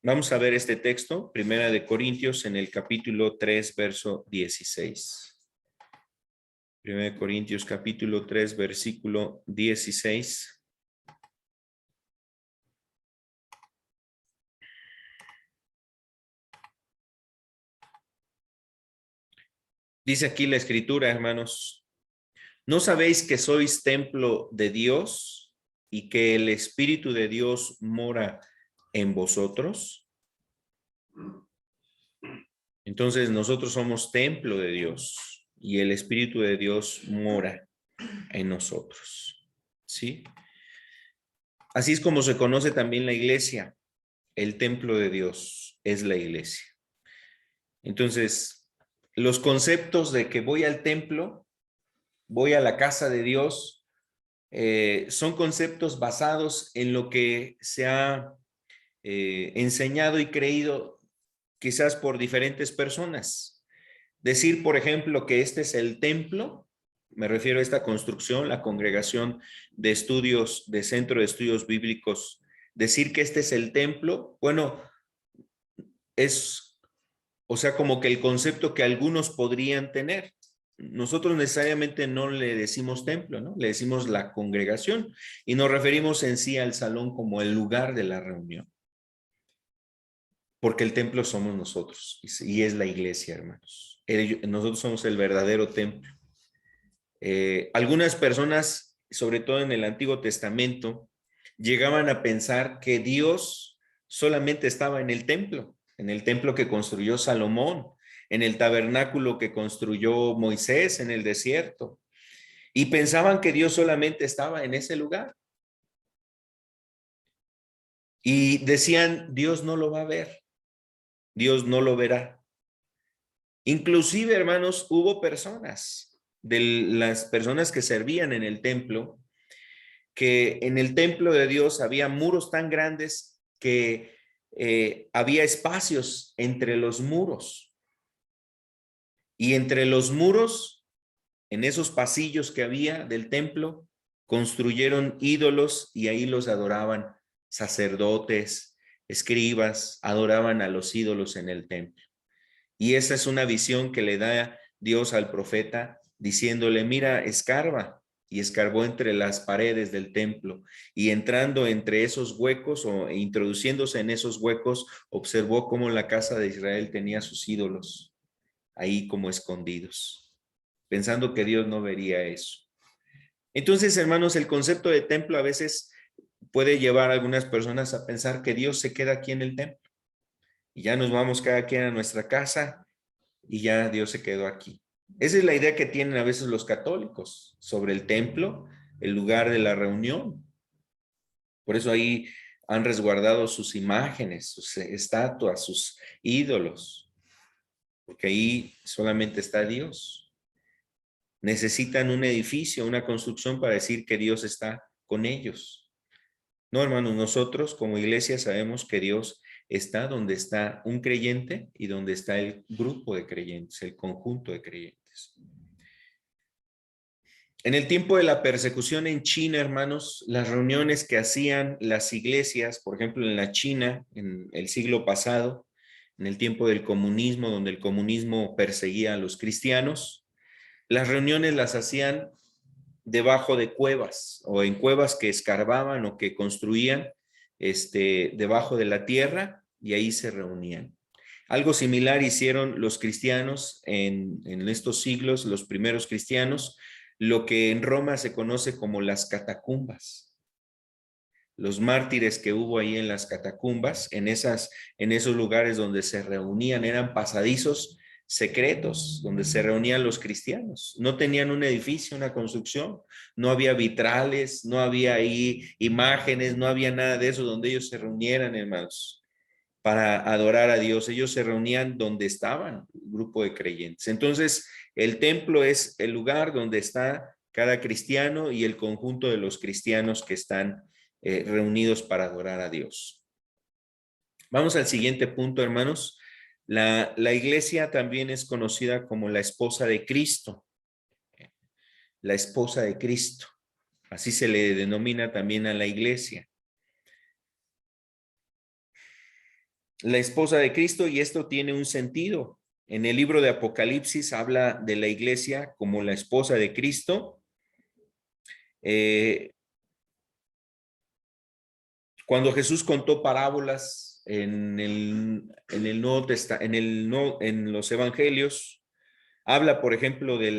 Vamos a ver este texto, 1 Corintios en el capítulo 3, verso 16. 1 Corintios capítulo 3, versículo 16. Dice aquí la escritura, hermanos, ¿no sabéis que sois templo de Dios y que el Espíritu de Dios mora en vosotros? Entonces nosotros somos templo de Dios y el Espíritu de Dios mora en nosotros. ¿Sí? Así es como se conoce también la iglesia. El templo de Dios es la iglesia. Entonces, los conceptos de que voy al templo, voy a la casa de Dios, son conceptos basados en lo que se ha enseñado y creído quizás por diferentes personas. Decir, por ejemplo, que este es el templo, me refiero a esta construcción, la congregación de estudios, de Centro de Estudios Bíblicos, decir que este es el templo, bueno, es, o sea, como que el concepto que algunos podrían tener. Nosotros necesariamente no le decimos templo, ¿no? Le decimos la congregación y nos referimos en sí al salón como el lugar de la reunión. Porque el templo somos nosotros y es la iglesia, hermanos. Nosotros somos el verdadero templo. Algunas personas, sobre todo en el Antiguo Testamento, llegaban a pensar que Dios solamente estaba en el templo que construyó Salomón, en el tabernáculo que construyó Moisés en el desierto, y pensaban que Dios solamente estaba en ese lugar. Y decían, Dios no lo va a ver, Dios no lo verá. Inclusive, hermanos, hubo personas, de las personas que servían en el templo, que en el templo de Dios había muros tan grandes que había espacios entre los muros. Y entre los muros, en esos pasillos que había del templo, construyeron ídolos y ahí los adoraban sacerdotes, escribas, adoraban a los ídolos en el templo. Y esa es una visión que le da Dios al profeta diciéndole, mira, escarba. Y escarbó entre las paredes del templo y entrando entre esos huecos o introduciéndose en esos huecos, observó cómo la casa de Israel tenía sus ídolos ahí como escondidos, pensando que Dios no vería eso. Entonces, hermanos, el concepto de templo a veces puede llevar a algunas personas a pensar que Dios se queda aquí en el templo y ya nos vamos cada quien a nuestra casa y ya Dios se quedó aquí. Esa es la idea que tienen a veces los católicos sobre el templo, el lugar de la reunión. Por eso ahí han resguardado sus imágenes, sus estatuas, sus ídolos, porque ahí solamente está Dios. necesitan un edificio, una construcción para decir que Dios está con ellos. No, hermanos, nosotros como iglesia sabemos que Dios está donde está un creyente y donde está el grupo de creyentes, el conjunto de creyentes. En el tiempo de la persecución en China, hermanos, las reuniones que hacían las iglesias, por ejemplo, en la China, en el siglo pasado, en el tiempo del comunismo, donde el comunismo perseguía a los cristianos, las reuniones las hacían debajo de cuevas o en cuevas que escarbaban o que construían debajo de la tierra y ahí se reunían. Algo similar hicieron los cristianos en estos siglos, los primeros cristianos, lo que en Roma se conoce como las catacumbas. Los mártires que hubo ahí en las catacumbas, en esos lugares donde se reunían, eran pasadizos secretos, donde se reunían los cristianos. No tenían un edificio, una construcción, no había vitrales, no había ahí imágenes, no había nada de eso donde ellos se reunieran, hermanos, para adorar a Dios. Ellos se reunían donde estaban, un grupo de creyentes. Entonces, el templo es el lugar donde está cada cristiano y el conjunto de los cristianos que están reunidos para adorar a Dios. Vamos al siguiente punto, hermanos. La iglesia también es conocida como la esposa de Cristo. La esposa de Cristo. Así se le denomina también a la iglesia. La esposa de Cristo, y esto tiene un sentido. En el libro de Apocalipsis habla de la iglesia como la esposa de Cristo. Cuando Jesús contó parábolas en los evangelios, habla, por ejemplo, de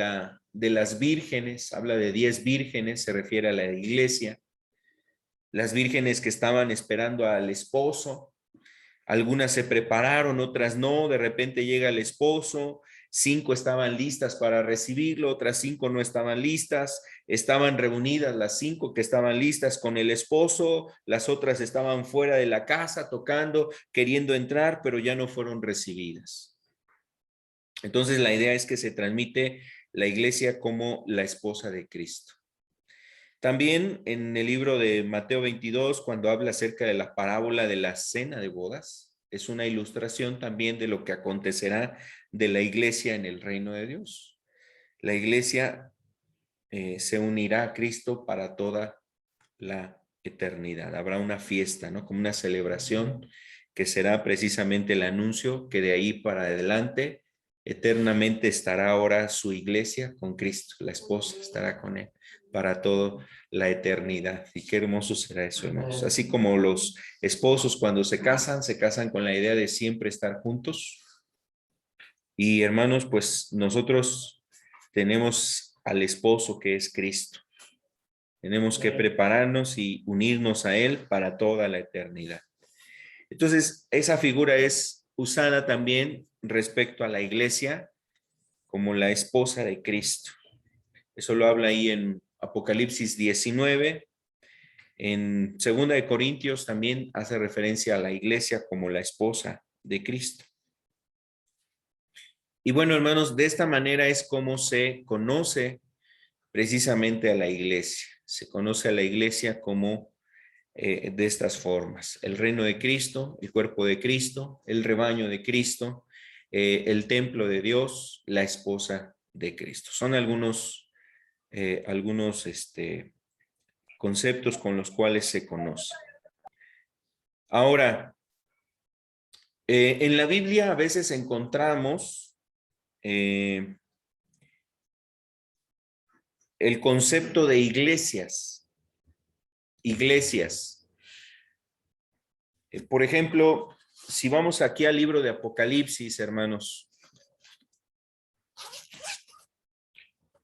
las vírgenes, habla de 10 vírgenes, se refiere a la iglesia, las vírgenes que estaban esperando al esposo. Algunas se prepararon, otras no, de repente llega el esposo, 5 estaban listas para recibirlo, otras 5 no estaban listas, estaban reunidas las 5 que estaban listas con el esposo, las otras estaban fuera de la casa tocando, queriendo entrar, pero ya no fueron recibidas. Entonces la idea es que se transmite la iglesia como la esposa de Cristo. También en el libro de Mateo 22, cuando habla acerca de la parábola de la cena de bodas, es una ilustración también de lo que acontecerá de la iglesia en el reino de Dios. La iglesia se unirá a Cristo para toda la eternidad. Habrá una fiesta, ¿no? Como una celebración que será precisamente el anuncio que de ahí para adelante eternamente estará ahora su iglesia con Cristo. La esposa estará con él para toda la eternidad. Y qué hermoso será eso, hermanos. Así como los esposos cuando se casan con la idea de siempre estar juntos. Y hermanos, pues nosotros tenemos al esposo que es Cristo. Tenemos que prepararnos y unirnos a Él para toda la eternidad. Entonces, esa figura es usada también respecto a la iglesia como la esposa de Cristo. Eso lo habla ahí en Apocalipsis 19. En 2 de Corintios también hace referencia a la iglesia como la esposa de Cristo. Y bueno, hermanos, de esta manera es como se conoce precisamente a la iglesia. Se conoce a la iglesia como de estas formas: el reino de Cristo, el cuerpo de Cristo, el rebaño de Cristo, el templo de Dios, la esposa de Cristo. Son algunos conceptos con los cuales se conoce. Ahora, en la Biblia a veces encontramos el concepto de iglesias. Iglesias. Por ejemplo, si vamos aquí al libro de Apocalipsis, hermanos,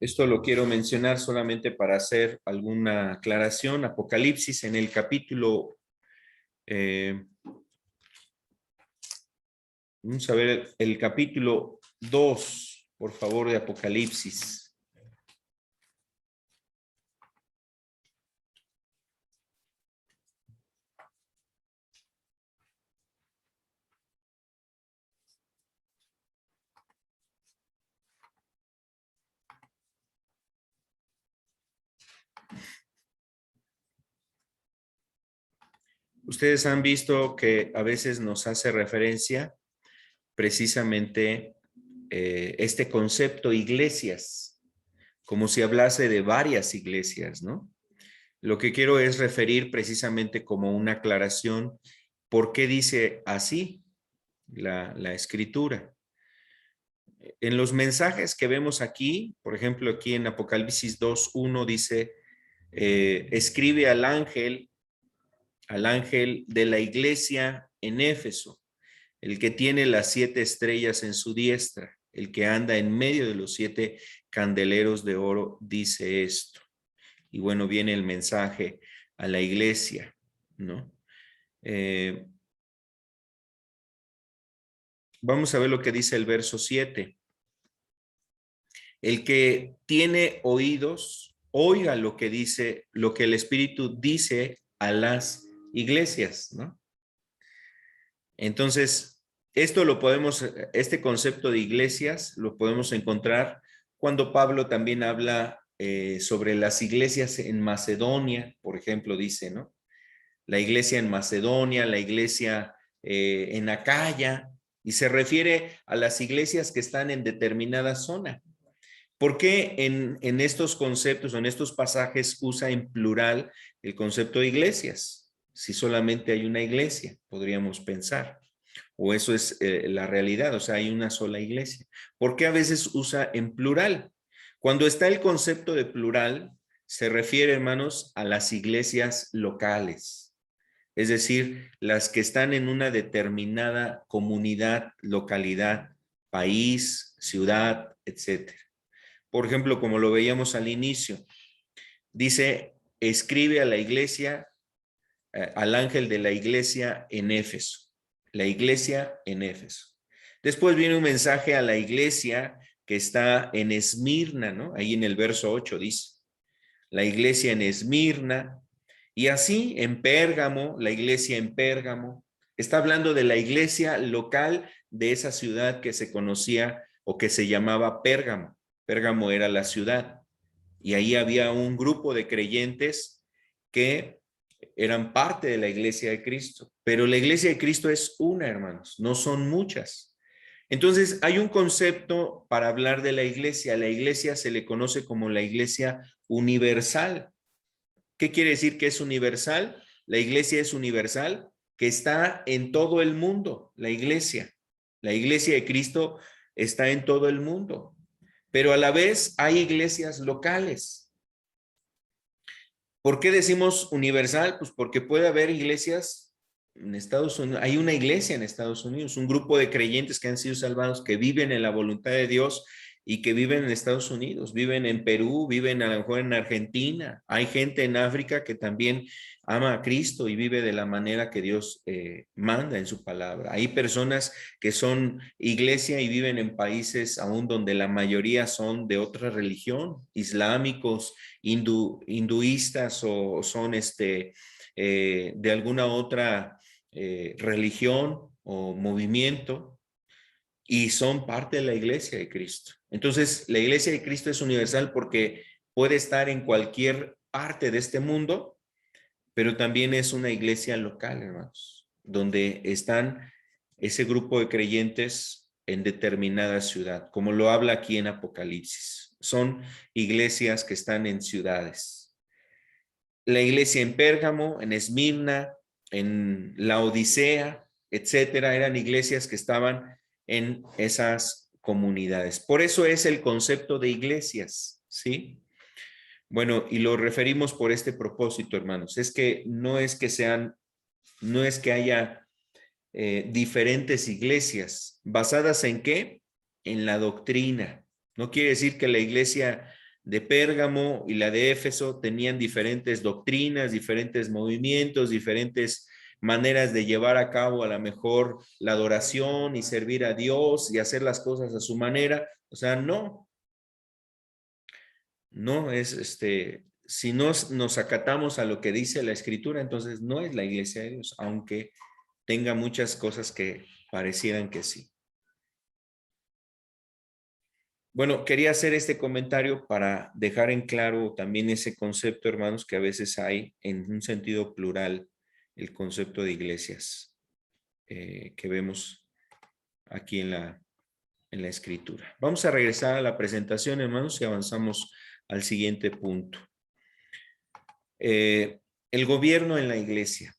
esto lo quiero mencionar solamente para hacer alguna aclaración. Apocalipsis en el capítulo, vamos a ver el capítulo 2, por favor, de Apocalipsis. Ustedes han visto que a veces nos hace referencia precisamente este concepto iglesias, como si hablase de varias iglesias, ¿no? Lo que quiero es referir precisamente como una aclaración por qué dice así la escritura. En los mensajes que vemos aquí, por ejemplo, aquí en Apocalipsis 2:1 dice, escribe al ángel de la iglesia en Éfeso, el que tiene las 7 estrellas en su diestra, el que anda en medio de los 7 candeleros de oro, dice esto. Y bueno, viene el mensaje a la iglesia, ¿no? Vamos a ver lo que dice el verso 7. El que tiene oídos, oiga lo que dice, lo que el Espíritu dice a las iglesias, ¿no? Entonces, este concepto de iglesias lo podemos encontrar cuando Pablo también habla sobre las iglesias en Macedonia, por ejemplo, dice, ¿no? La iglesia en Macedonia, la iglesia en Acaya, y se refiere a las iglesias que están en determinada zona. ¿Por qué en estos conceptos o en estos pasajes usa en plural el concepto de iglesias? Si solamente hay una iglesia, podríamos pensar. O eso es la realidad, o sea, hay una sola iglesia. ¿Por qué a veces usa en plural? Cuando está el concepto de plural, se refiere, hermanos, a las iglesias locales, es decir, las que están en una determinada comunidad, localidad, país, ciudad, etcétera. Por ejemplo, como lo veíamos al inicio, dice, escribe a la iglesia, al ángel de la iglesia en Éfeso. La iglesia en Éfeso. Después viene un mensaje a la iglesia que está en Esmirna, ¿no? Ahí en el verso 8 dice, la iglesia en Esmirna, y así en Pérgamo, la iglesia en Pérgamo. Está hablando de la iglesia local de esa ciudad que se conocía o que se llamaba Pérgamo. Pérgamo era la ciudad y ahí había un grupo de creyentes que eran parte de la iglesia de Cristo. Pero la iglesia de Cristo es una, hermanos, no son muchas. Entonces, hay un concepto para hablar de la iglesia. La iglesia se le conoce como la iglesia universal. ¿Qué quiere decir que es universal? La iglesia es universal, que está en todo el mundo, la iglesia. La iglesia de Cristo está en todo el mundo, pero a la vez hay iglesias locales. ¿Por qué decimos universal? Pues porque puede haber iglesias en Estados Unidos. Hay una iglesia en Estados Unidos, un grupo de creyentes que han sido salvados, que viven en la voluntad de Dios y que viven en Estados Unidos, viven en Perú, viven a lo mejor en Argentina. Hay gente en África que también ama a Cristo y vive de la manera que Dios manda en su palabra. Hay personas que son iglesia y viven en países aún donde la mayoría son de otra religión, islámicos, hinduistas o son de alguna otra religión o movimiento y son parte de la iglesia de Cristo. Entonces, la iglesia de Cristo es universal porque puede estar en cualquier parte de este mundo, pero también es una iglesia local, hermanos, donde están ese grupo de creyentes en determinada ciudad, como lo habla aquí en Apocalipsis. Son iglesias que están en ciudades. La iglesia en Pérgamo, en Esmirna, en la Odisea, etcétera, eran iglesias que estaban en esas comunidades. Por eso es el concepto de iglesias, ¿sí? Bueno, y lo referimos por este propósito, hermanos. Es que no es que sean, no es que haya diferentes iglesias. ¿Basadas en qué? En la doctrina. No quiere decir que la iglesia de Pérgamo y la de Éfeso tenían diferentes doctrinas, diferentes movimientos, diferentes maneras de llevar a cabo a lo mejor la adoración y servir a Dios y hacer las cosas a su manera. O sea, no, no es si nos acatamos a lo que dice la escritura, entonces no es la iglesia de Dios, aunque tenga muchas cosas que parecieran que sí. Bueno, quería hacer este comentario para dejar en claro también ese concepto, hermanos, que a veces hay en un sentido plural el concepto de iglesias que vemos aquí en la escritura. Vamos a regresar a la presentación, hermanos, y avanzamos al siguiente punto. El gobierno en la iglesia.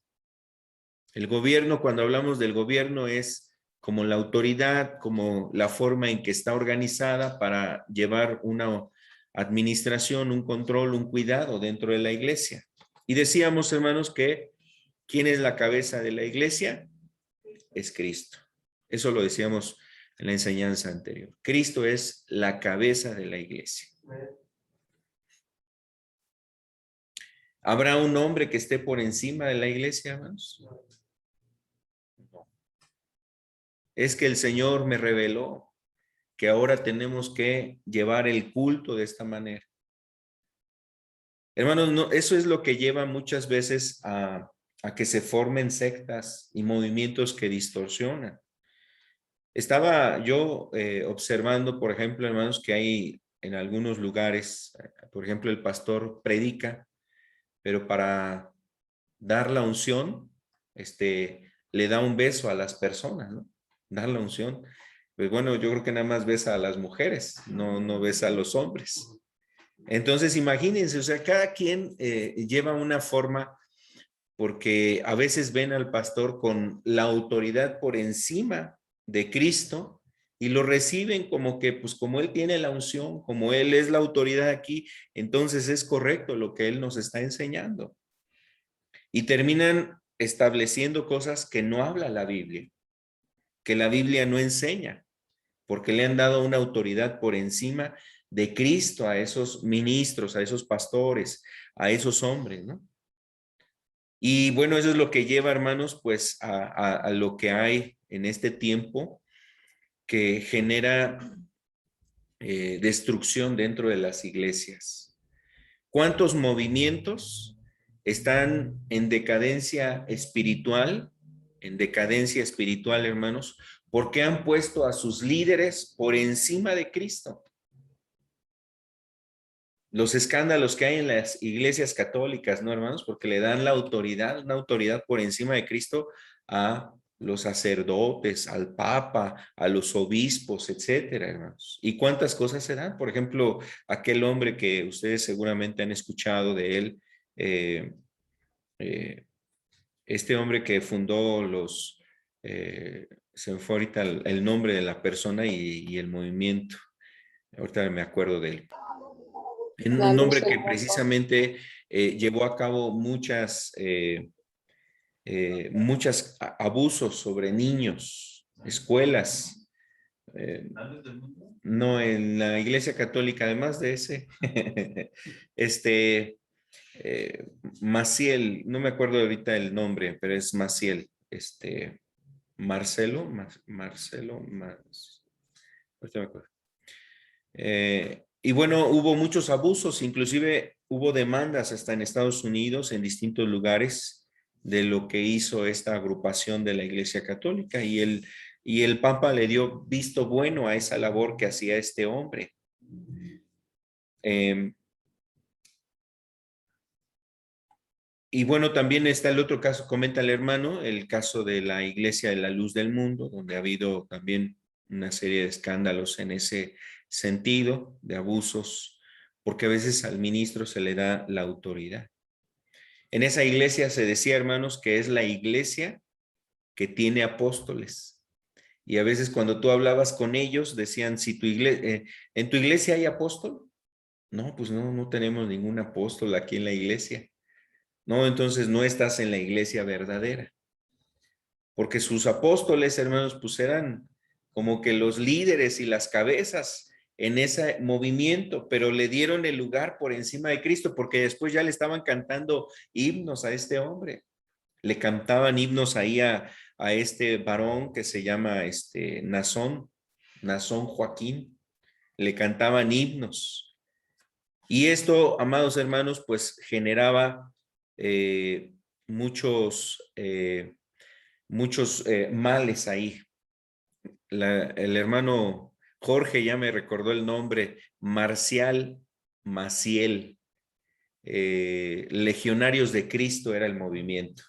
El gobierno, cuando hablamos del gobierno, es como la autoridad, como la forma en que está organizada para llevar una administración, un control, un cuidado dentro de la iglesia. Y decíamos, hermanos, que ¿quién es la cabeza de la iglesia? Es Cristo. Eso lo decíamos en la enseñanza anterior. Cristo es la cabeza de la iglesia. ¿Habrá un hombre que esté por encima de la iglesia, hermanos? No. Es que el Señor me reveló que ahora tenemos que llevar el culto de esta manera. Hermanos, no, eso es lo que lleva muchas veces a que se formen sectas y movimientos que distorsionan. Estaba yo observando, por ejemplo, hermanos, que hay en algunos lugares, por ejemplo, el pastor predica, pero para dar la unción, le da un beso a las personas, ¿no? Dar la unción. Pues bueno, yo creo que nada más besa a las mujeres, no besa a los hombres. Entonces, imagínense, o sea, cada quien lleva una forma, porque a veces ven al pastor con la autoridad por encima de Cristo y lo reciben como que, pues como él tiene la unción, como él es la autoridad aquí, entonces es correcto lo que él nos está enseñando. Y terminan estableciendo cosas que no habla la Biblia, que la Biblia no enseña, porque le han dado una autoridad por encima de Cristo a esos ministros, a esos pastores, a esos hombres, ¿no? Y bueno, eso es lo que lleva, hermanos, pues a lo que hay en este tiempo que genera destrucción dentro de las iglesias. ¿Cuántos movimientos están en decadencia espiritual? En decadencia espiritual, hermanos, porque han puesto a sus líderes por encima de Cristo. Los escándalos que hay en las iglesias católicas, ¿no, hermanos? Porque le dan la autoridad, una autoridad por encima de Cristo a los sacerdotes, al papa, a los obispos, etcétera, hermanos. ¿Y cuántas cosas se dan? Por ejemplo, aquel hombre que ustedes seguramente han escuchado de él, este hombre que fundó se me fue ahorita el nombre de la persona y el movimiento. Ahorita me acuerdo de él. Un hombre que precisamente llevó a cabo muchos abusos sobre niños, escuelas. No, en la Iglesia Católica, además de ese, Maciel, no me acuerdo ahorita el nombre, pero es Maciel, Marcelo, ahorita me acuerdo. Y bueno, hubo muchos abusos, inclusive hubo demandas hasta en Estados Unidos, en distintos lugares, de lo que hizo esta agrupación de la Iglesia Católica, y el Papa le dio visto bueno a esa labor que hacía este hombre. Y bueno, también está el otro caso, comenta el hermano, el caso de la Iglesia de la Luz del Mundo, donde ha habido también una serie de escándalos en ese sentido, de abusos, porque a veces al ministro se le da la autoridad. En esa iglesia se decía, hermanos, que es la iglesia que tiene apóstoles. Y a veces cuando tú hablabas con ellos, decían, si ¿en tu iglesia hay apóstol? No, pues no tenemos ningún apóstol aquí en la iglesia. No, entonces no estás en la iglesia verdadera. Porque sus apóstoles, hermanos, pues eran como que los líderes y las cabezas en ese movimiento, pero le dieron el lugar por encima de Cristo, porque después ya le estaban cantando himnos a este hombre. Le cantaban himnos ahí a este varón que se llama Nazón Joaquín. Le cantaban himnos. Y esto, amados hermanos, pues generaba muchos males ahí. El hermano Jorge ya me recordó el nombre, Marcial Maciel, Legionarios de Cristo era el movimiento.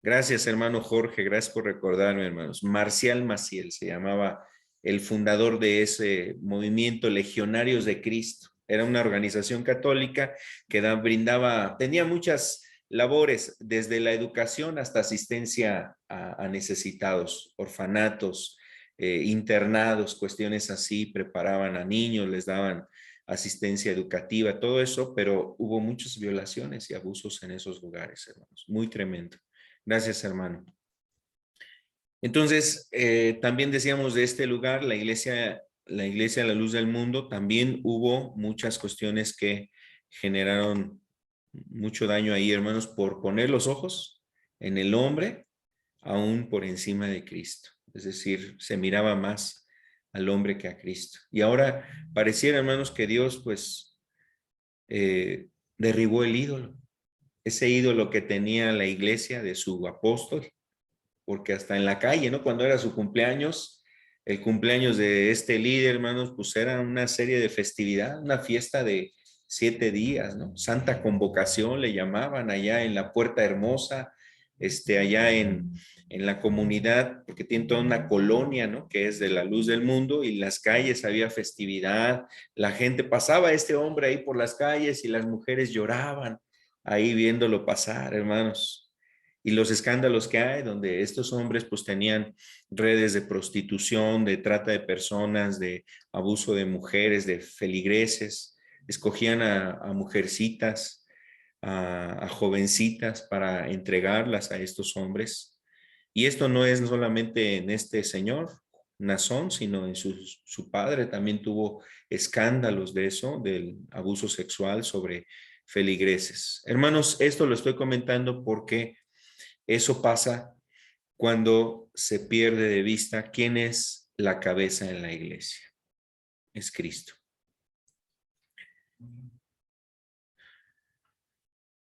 Gracias, hermano Jorge, gracias por recordarme, hermanos. Marcial Maciel se llamaba el fundador de ese movimiento Legionarios de Cristo. Era una organización católica que brindaba, tenía muchas labores, desde la educación hasta asistencia a necesitados, orfanatos, internados, cuestiones así, preparaban a niños, les daban asistencia educativa, todo eso, pero hubo muchas violaciones y abusos en esos lugares, hermanos. Muy tremendo. Gracias, hermano. Entonces, también decíamos de este lugar, la iglesia a la luz del mundo, también hubo muchas cuestiones que generaron mucho daño ahí, hermanos, por poner los ojos en el hombre, aún por encima de Cristo. Es decir, se miraba más al hombre que a Cristo. Y ahora pareciera, hermanos, que Dios, pues, derribó el ídolo. Ese ídolo que tenía la iglesia de su apóstol, porque hasta en la calle, ¿no? Cuando era su cumpleaños, el cumpleaños de este líder, hermanos, pues era una serie de festividad, una fiesta de 7 días, ¿no? Santa Convocación le llamaban allá en la Puerta Hermosa, allá en la comunidad, porque tiene toda una colonia, ¿no? Que es de la luz del mundo, y en las calles había festividad, la gente pasaba a este hombre ahí por las calles y las mujeres lloraban ahí viéndolo pasar, hermanos. Y los escándalos que hay, donde estos hombres pues tenían redes de prostitución, de trata de personas, de abuso de mujeres, de feligreses, escogían a mujercitas, a jovencitas para entregarlas a estos hombres. Y esto no es solamente en este señor, Nazón, sino en su padre también tuvo escándalos de eso, del abuso sexual sobre feligreses. Hermanos, esto lo estoy comentando porque eso pasa cuando se pierde de vista quién es la cabeza en la iglesia. Es Cristo.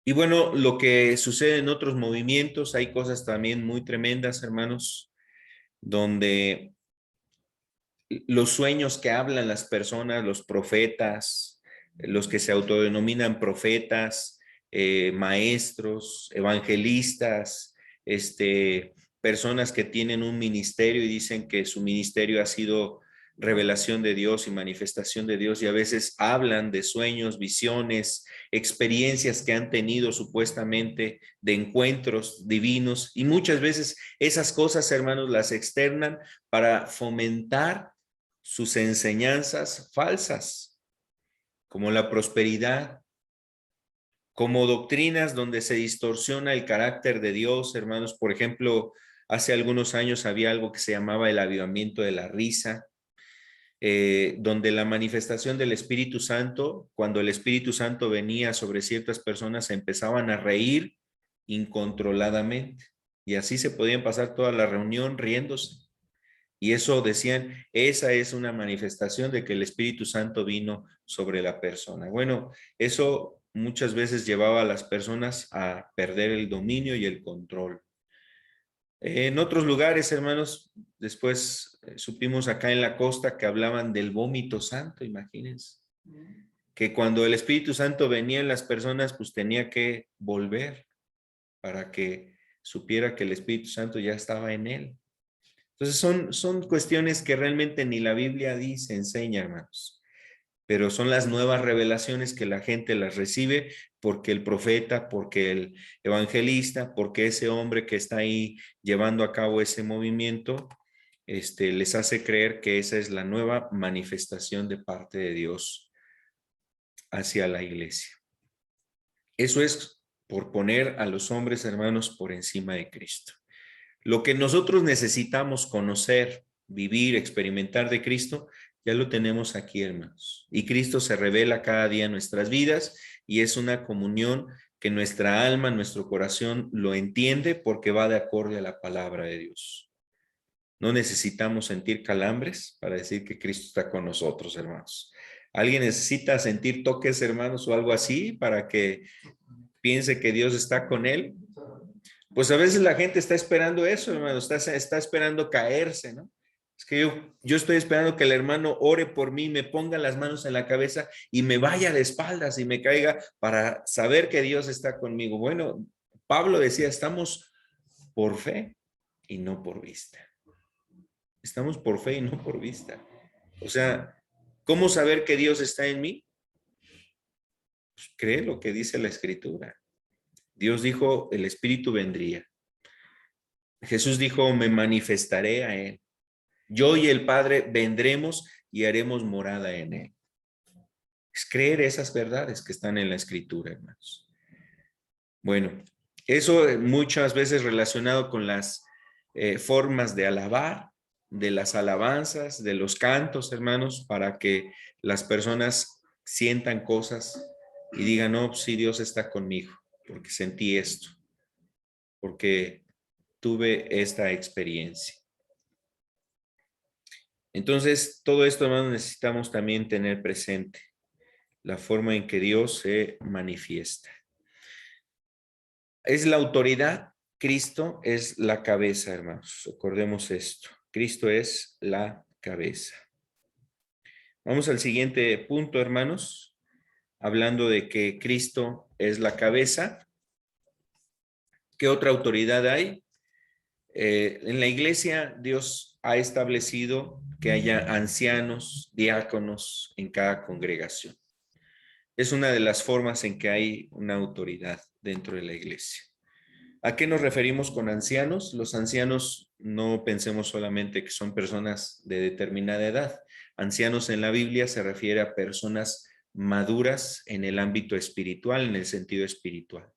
Y bueno, lo que sucede en otros movimientos, hay cosas también muy tremendas, hermanos, donde los sueños que hablan las personas, los profetas, los que se autodenominan profetas, maestros, evangelistas, personas que tienen un ministerio y dicen que su ministerio ha sido revelación de Dios y manifestación de Dios, y a veces hablan de sueños, visiones, experiencias que han tenido supuestamente de encuentros divinos, y muchas veces esas cosas, hermanos, las externan para fomentar sus enseñanzas falsas, como la prosperidad, como doctrinas donde se distorsiona el carácter de Dios, hermanos. Por ejemplo, hace algunos años había algo que se llamaba el avivamiento de la risa, donde la manifestación del Espíritu Santo, cuando el Espíritu Santo venía sobre ciertas personas, se empezaban a reír incontroladamente, y así se podían pasar toda la reunión riéndose. Y eso decían, esa es una manifestación de que el Espíritu Santo vino sobre la persona. Bueno, eso muchas veces llevaba a las personas a perder el dominio y el control. En otros lugares, hermanos, después supimos acá en la costa que hablaban del vómito santo, imagínense. Que cuando el Espíritu Santo venía en las personas, pues tenía que volver para que supiera que el Espíritu Santo ya estaba en él. Entonces son cuestiones que realmente ni la Biblia dice, enseña, hermanos, pero son las nuevas revelaciones que la gente las recibe porque el profeta, porque el evangelista, porque ese hombre que está ahí llevando a cabo ese movimiento, les hace creer que esa es la nueva manifestación de parte de Dios hacia la iglesia. Eso es por poner a los hombres, hermanos, por encima de Cristo. Lo que nosotros necesitamos conocer, vivir, experimentar de Cristo, ya lo tenemos aquí, hermanos. Y Cristo se revela cada día en nuestras vidas, y es una comunión que nuestra alma, nuestro corazón lo entiende porque va de acorde a la palabra de Dios. No necesitamos sentir calambres para decir que Cristo está con nosotros, hermanos. ¿Alguien necesita sentir toques, hermanos, o algo así para que piense que Dios está con él? Pues a veces la gente está esperando eso, hermano, está esperando caerse, ¿no? Es que yo estoy esperando que el hermano ore por mí, me ponga las manos en la cabeza y me vaya de espaldas y me caiga para saber que Dios está conmigo. Bueno, Pablo decía, estamos por fe y no por vista. Estamos por fe y no por vista. O sea, ¿cómo saber que Dios está en mí? Pues cree lo que dice la Escritura. Dios dijo, el Espíritu vendría. Jesús dijo, me manifestaré a él. Yo y el Padre vendremos y haremos morada en él. Es creer esas verdades que están en la Escritura, hermanos. Bueno, eso muchas veces relacionado con las formas de alabar, de las alabanzas, de los cantos, hermanos, para que las personas sientan cosas y digan, no, sí, Dios está conmigo, porque sentí esto, porque tuve esta experiencia. Entonces, todo esto, hermanos, necesitamos también tener presente la forma en que Dios se manifiesta. Es la autoridad, Cristo es la cabeza, hermanos. Recordemos esto. Cristo es la cabeza. Vamos al siguiente punto, hermanos. Hablando de que Cristo es la cabeza. ¿Qué otra autoridad hay? En la iglesia, Dios ha establecido que haya ancianos, diáconos en cada congregación. Es una de las formas en que hay una autoridad dentro de la iglesia. ¿A qué nos referimos con ancianos? Los ancianos no pensemos solamente que son personas de determinada edad. Ancianos en la Biblia se refiere a personas maduras en el ámbito espiritual, en el sentido espiritual.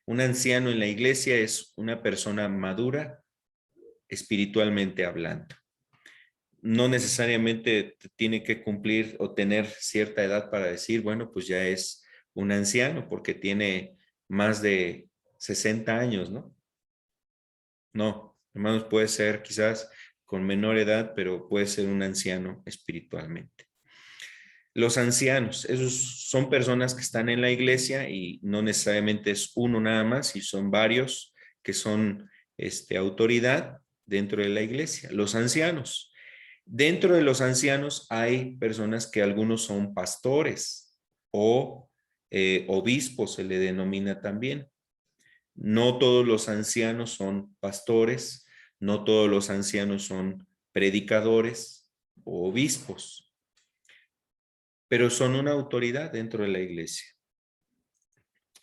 Un anciano en la iglesia es una persona madura espiritualmente hablando. No necesariamente tiene que cumplir o tener cierta edad para decir, bueno, pues ya es un anciano porque tiene más de 60 años, ¿no? No, hermanos, puede ser quizás con menor edad, pero puede ser un anciano espiritualmente. Los ancianos, esos son personas que están en la iglesia y no necesariamente es uno nada más, y son varios que son autoridad dentro de la iglesia. Los ancianos. Dentro de los ancianos hay personas que algunos son pastores o obispos, se le denomina también. No todos los ancianos son pastores, no todos los ancianos son predicadores o obispos, pero son una autoridad dentro de la iglesia.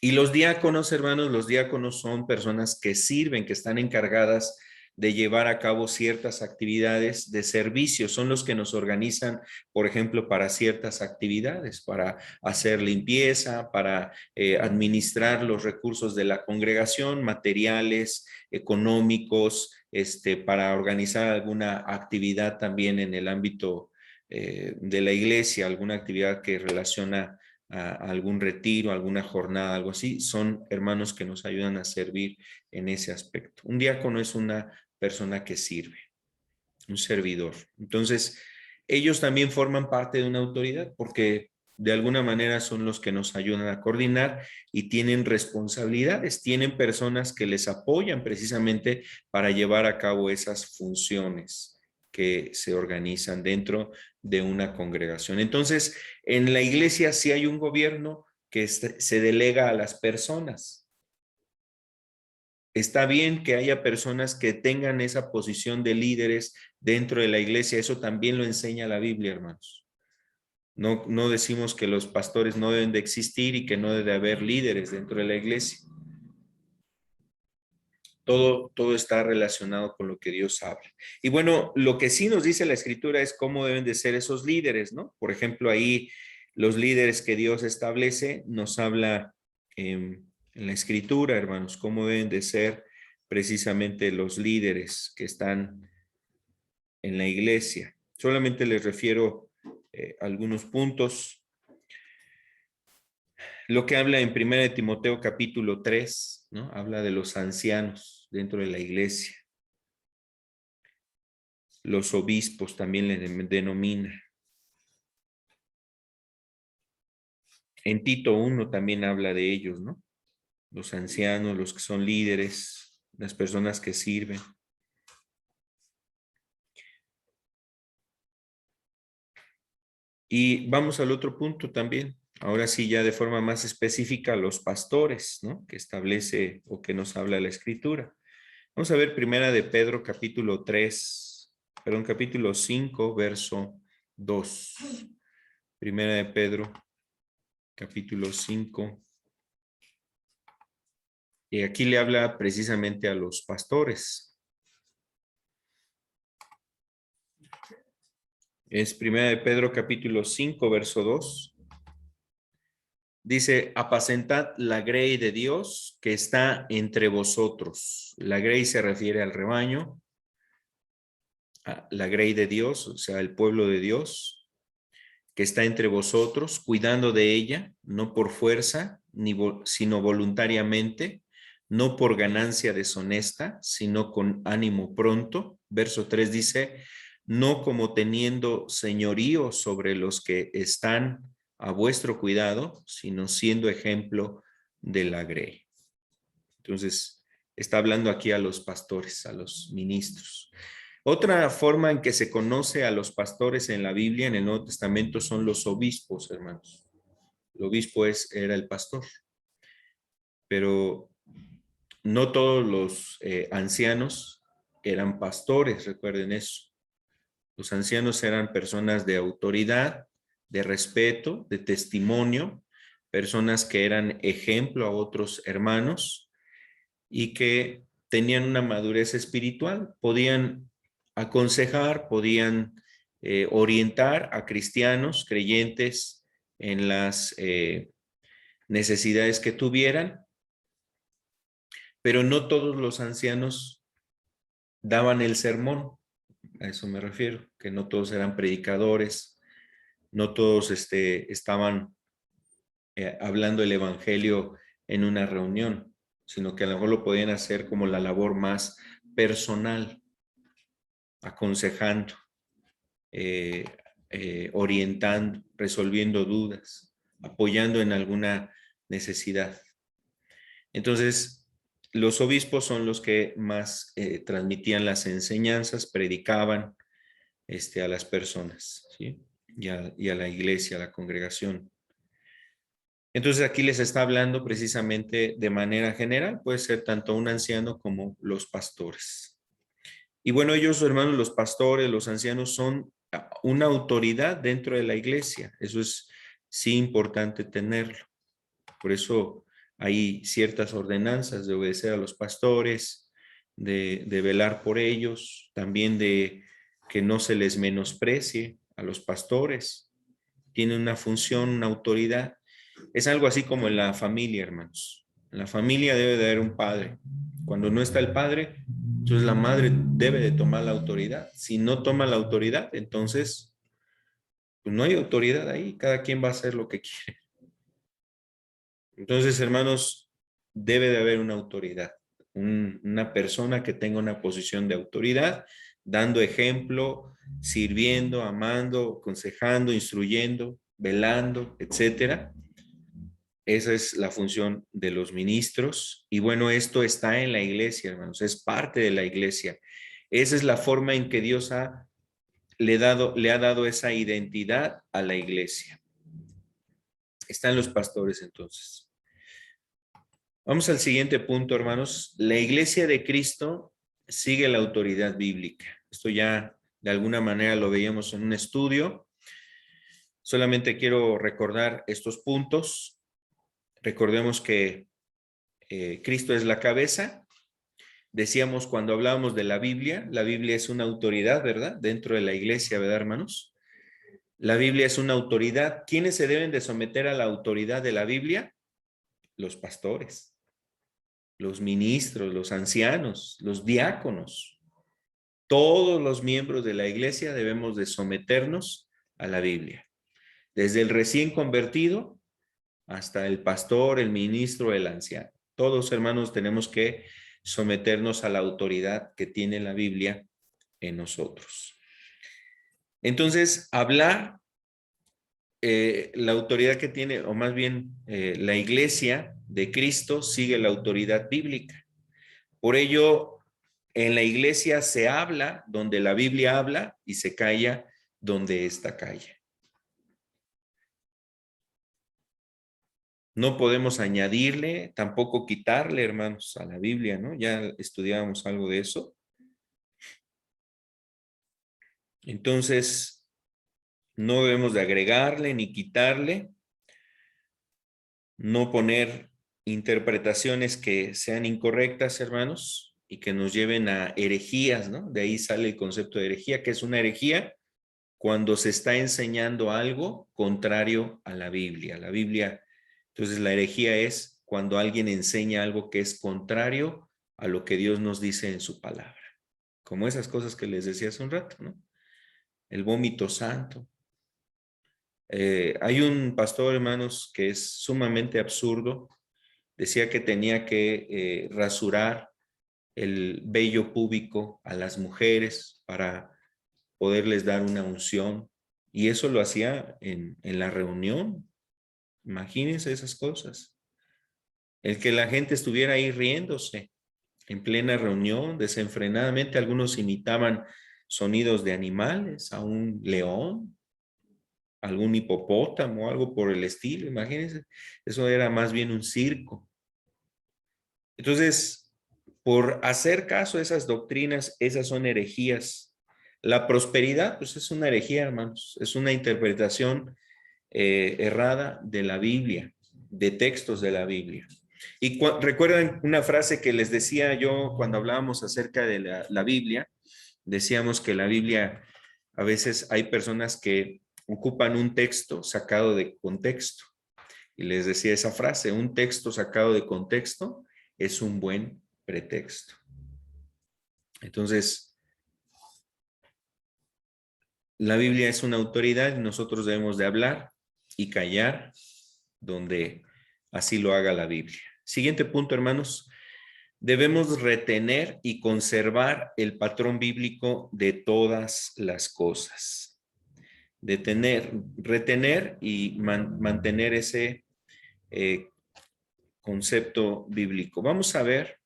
Y los diáconos, hermanos, los diáconos son personas que sirven, que están encargadas de llevar a cabo ciertas actividades de servicio. Son los que nos organizan, por ejemplo, para ciertas actividades, para hacer limpieza, para administrar los recursos de la congregación, materiales, económicos, para organizar alguna actividad también en el ámbito de la iglesia, alguna actividad que relaciona a algún retiro, alguna jornada, algo así, son hermanos que nos ayudan a servir en ese aspecto. Un diácono es una persona que sirve, un servidor. Entonces, ellos también forman parte de una autoridad porque de alguna manera son los que nos ayudan a coordinar y tienen responsabilidades, tienen personas que les apoyan precisamente para llevar a cabo esas funciones que se organizan dentro de una congregación. Entonces, en la iglesia sí hay un gobierno que se delega a las personas. Está bien que haya personas que tengan esa posición de líderes dentro de la iglesia. Eso también lo enseña la Biblia, hermanos. No decimos que los pastores no deben de existir y que no debe haber líderes dentro de la iglesia. Todo está relacionado con lo que Dios habla. Y bueno, lo que sí nos dice la Escritura es cómo deben de ser esos líderes, ¿no? Por ejemplo, ahí los líderes que Dios establece nos habla en la Escritura, hermanos, cómo deben de ser precisamente los líderes que están en la iglesia. Solamente les refiero algunos puntos. Lo que habla en 1 de Timoteo capítulo 3, ¿no? Habla de los ancianos dentro de la iglesia. Los obispos también le denomina. En Tito 1 también habla de ellos, ¿no? Los ancianos, los que son líderes, las personas que sirven. Y vamos al otro punto también. Ahora sí, ya de forma más específica, los pastores, ¿no? Que establece o que nos habla la Escritura. Vamos a ver Primera de Pedro, capítulo 5, verso 2. Primera de Pedro, capítulo 5. Y aquí le habla precisamente a los pastores. Es Primera de Pedro, capítulo 5, verso 2. Dice, apacentad la grey de Dios que está entre vosotros. La grey se refiere al rebaño, a la grey de Dios, o sea, el pueblo de Dios, que está entre vosotros, cuidando de ella, no por fuerza, sino voluntariamente, no por ganancia deshonesta, sino con ánimo pronto. Verso 3 dice, no como teniendo señorío sobre los que están a vuestro cuidado, sino siendo ejemplo de la grey. Entonces, está hablando aquí a los pastores, a los ministros. Otra forma en que se conoce a los pastores en la Biblia, en el Nuevo Testamento, son los obispos, hermanos. El obispo era el pastor, pero no todos los ancianos eran pastores, recuerden eso. Los ancianos eran personas de autoridad, de respeto, de testimonio, personas que eran ejemplo a otros hermanos y que tenían una madurez espiritual, podían aconsejar, podían orientar a cristianos, creyentes en las necesidades que tuvieran, pero no todos los ancianos daban el sermón, a eso me refiero, que no todos eran predicadores, no todos estaban hablando el evangelio en una reunión, sino que a lo mejor lo podían hacer como la labor más personal, aconsejando, eh, orientando, resolviendo dudas, apoyando en alguna necesidad. Entonces, los obispos son los que más transmitían las enseñanzas, predicaban a las personas, ¿sí? Y a la iglesia, a la congregación. Entonces aquí les está hablando precisamente de manera general, puede ser tanto un anciano como los pastores. Y bueno, ellos, hermanos, los pastores, los ancianos son una autoridad dentro de la iglesia. Eso es sí importante tenerlo. Por eso hay ciertas ordenanzas de obedecer a los pastores, de velar por ellos, también de que no se les menosprecie a los pastores. Tienen una función, una autoridad. Es algo así como en la familia, hermanos. En la familia debe de haber un padre. Cuando no está el padre, entonces la madre debe de tomar la autoridad. Si no toma la autoridad, entonces pues no hay autoridad ahí. Cada quien va a hacer lo que quiere. Entonces, hermanos, debe de haber una autoridad. Una persona que tenga una posición de autoridad, dando ejemplo, sirviendo, amando, aconsejando, instruyendo, velando, etcétera. Esa es la función de los ministros. Y bueno, esto está en la iglesia, hermanos, es parte de la iglesia. Esa es la forma en que Dios le ha dado esa identidad a la iglesia. Están los pastores entonces. Vamos al siguiente punto, hermanos. La iglesia de Cristo sigue la autoridad bíblica. Esto ya de alguna manera lo veíamos en un estudio. Solamente quiero recordar estos puntos. Recordemos que Cristo es la cabeza. Decíamos cuando hablábamos de la Biblia es una autoridad, ¿verdad? Dentro de la iglesia, ¿verdad, hermanos? La Biblia es una autoridad. ¿Quiénes se deben de someter a la autoridad de la Biblia? Los pastores, los ministros, los ancianos, los diáconos. Todos los miembros de la iglesia debemos de someternos a la Biblia. Desde el recién convertido hasta el pastor, el ministro, el anciano. Todos, hermanos, tenemos que someternos a la autoridad que tiene la Biblia en nosotros. Entonces, hablar, la autoridad que tiene, o más bien la iglesia de Cristo sigue la autoridad bíblica. Por ello, en la iglesia se habla donde la Biblia habla y se calla donde ésta calla. No podemos añadirle, tampoco quitarle, hermanos, a la Biblia, ¿no? Ya estudiábamos algo de eso. Entonces, no debemos de agregarle ni quitarle, no poner interpretaciones que sean incorrectas, hermanos, y que nos lleven a herejías, ¿no? De ahí sale el concepto de herejía, que es una herejía cuando se está enseñando algo contrario a la Biblia. La Biblia, entonces la herejía es cuando alguien enseña algo que es contrario a lo que Dios nos dice en su palabra. Como esas cosas que les decía hace un rato, ¿no? El vómito santo. Hay un pastor, hermanos, que es sumamente absurdo. Decía que tenía que rasurar el vello púbico a las mujeres para poderles dar una unción. Y eso lo hacía en la reunión. Imagínense esas cosas. El que la gente estuviera ahí riéndose en plena reunión, desenfrenadamente, algunos imitaban sonidos de animales, a un león, algún hipopótamo, algo por el estilo, imagínense. Eso era más bien un circo. Entonces, por hacer caso a esas doctrinas, esas son herejías. La prosperidad, pues es una herejía, hermanos, es una interpretación errada de la Biblia, de textos de la Biblia. Y recuerdan una frase que les decía yo cuando hablábamos acerca de la Biblia, decíamos que la Biblia, a veces hay personas que ocupan un texto sacado de contexto. Y les decía esa frase, un texto sacado de contexto es un buen pretexto. Entonces, la Biblia es una autoridad y nosotros debemos de hablar y callar donde así lo haga la Biblia. Siguiente punto, hermanos. Debemos retener y conservar el patrón bíblico de todas las cosas. Retener y mantener ese concepto bíblico. Vamos a ver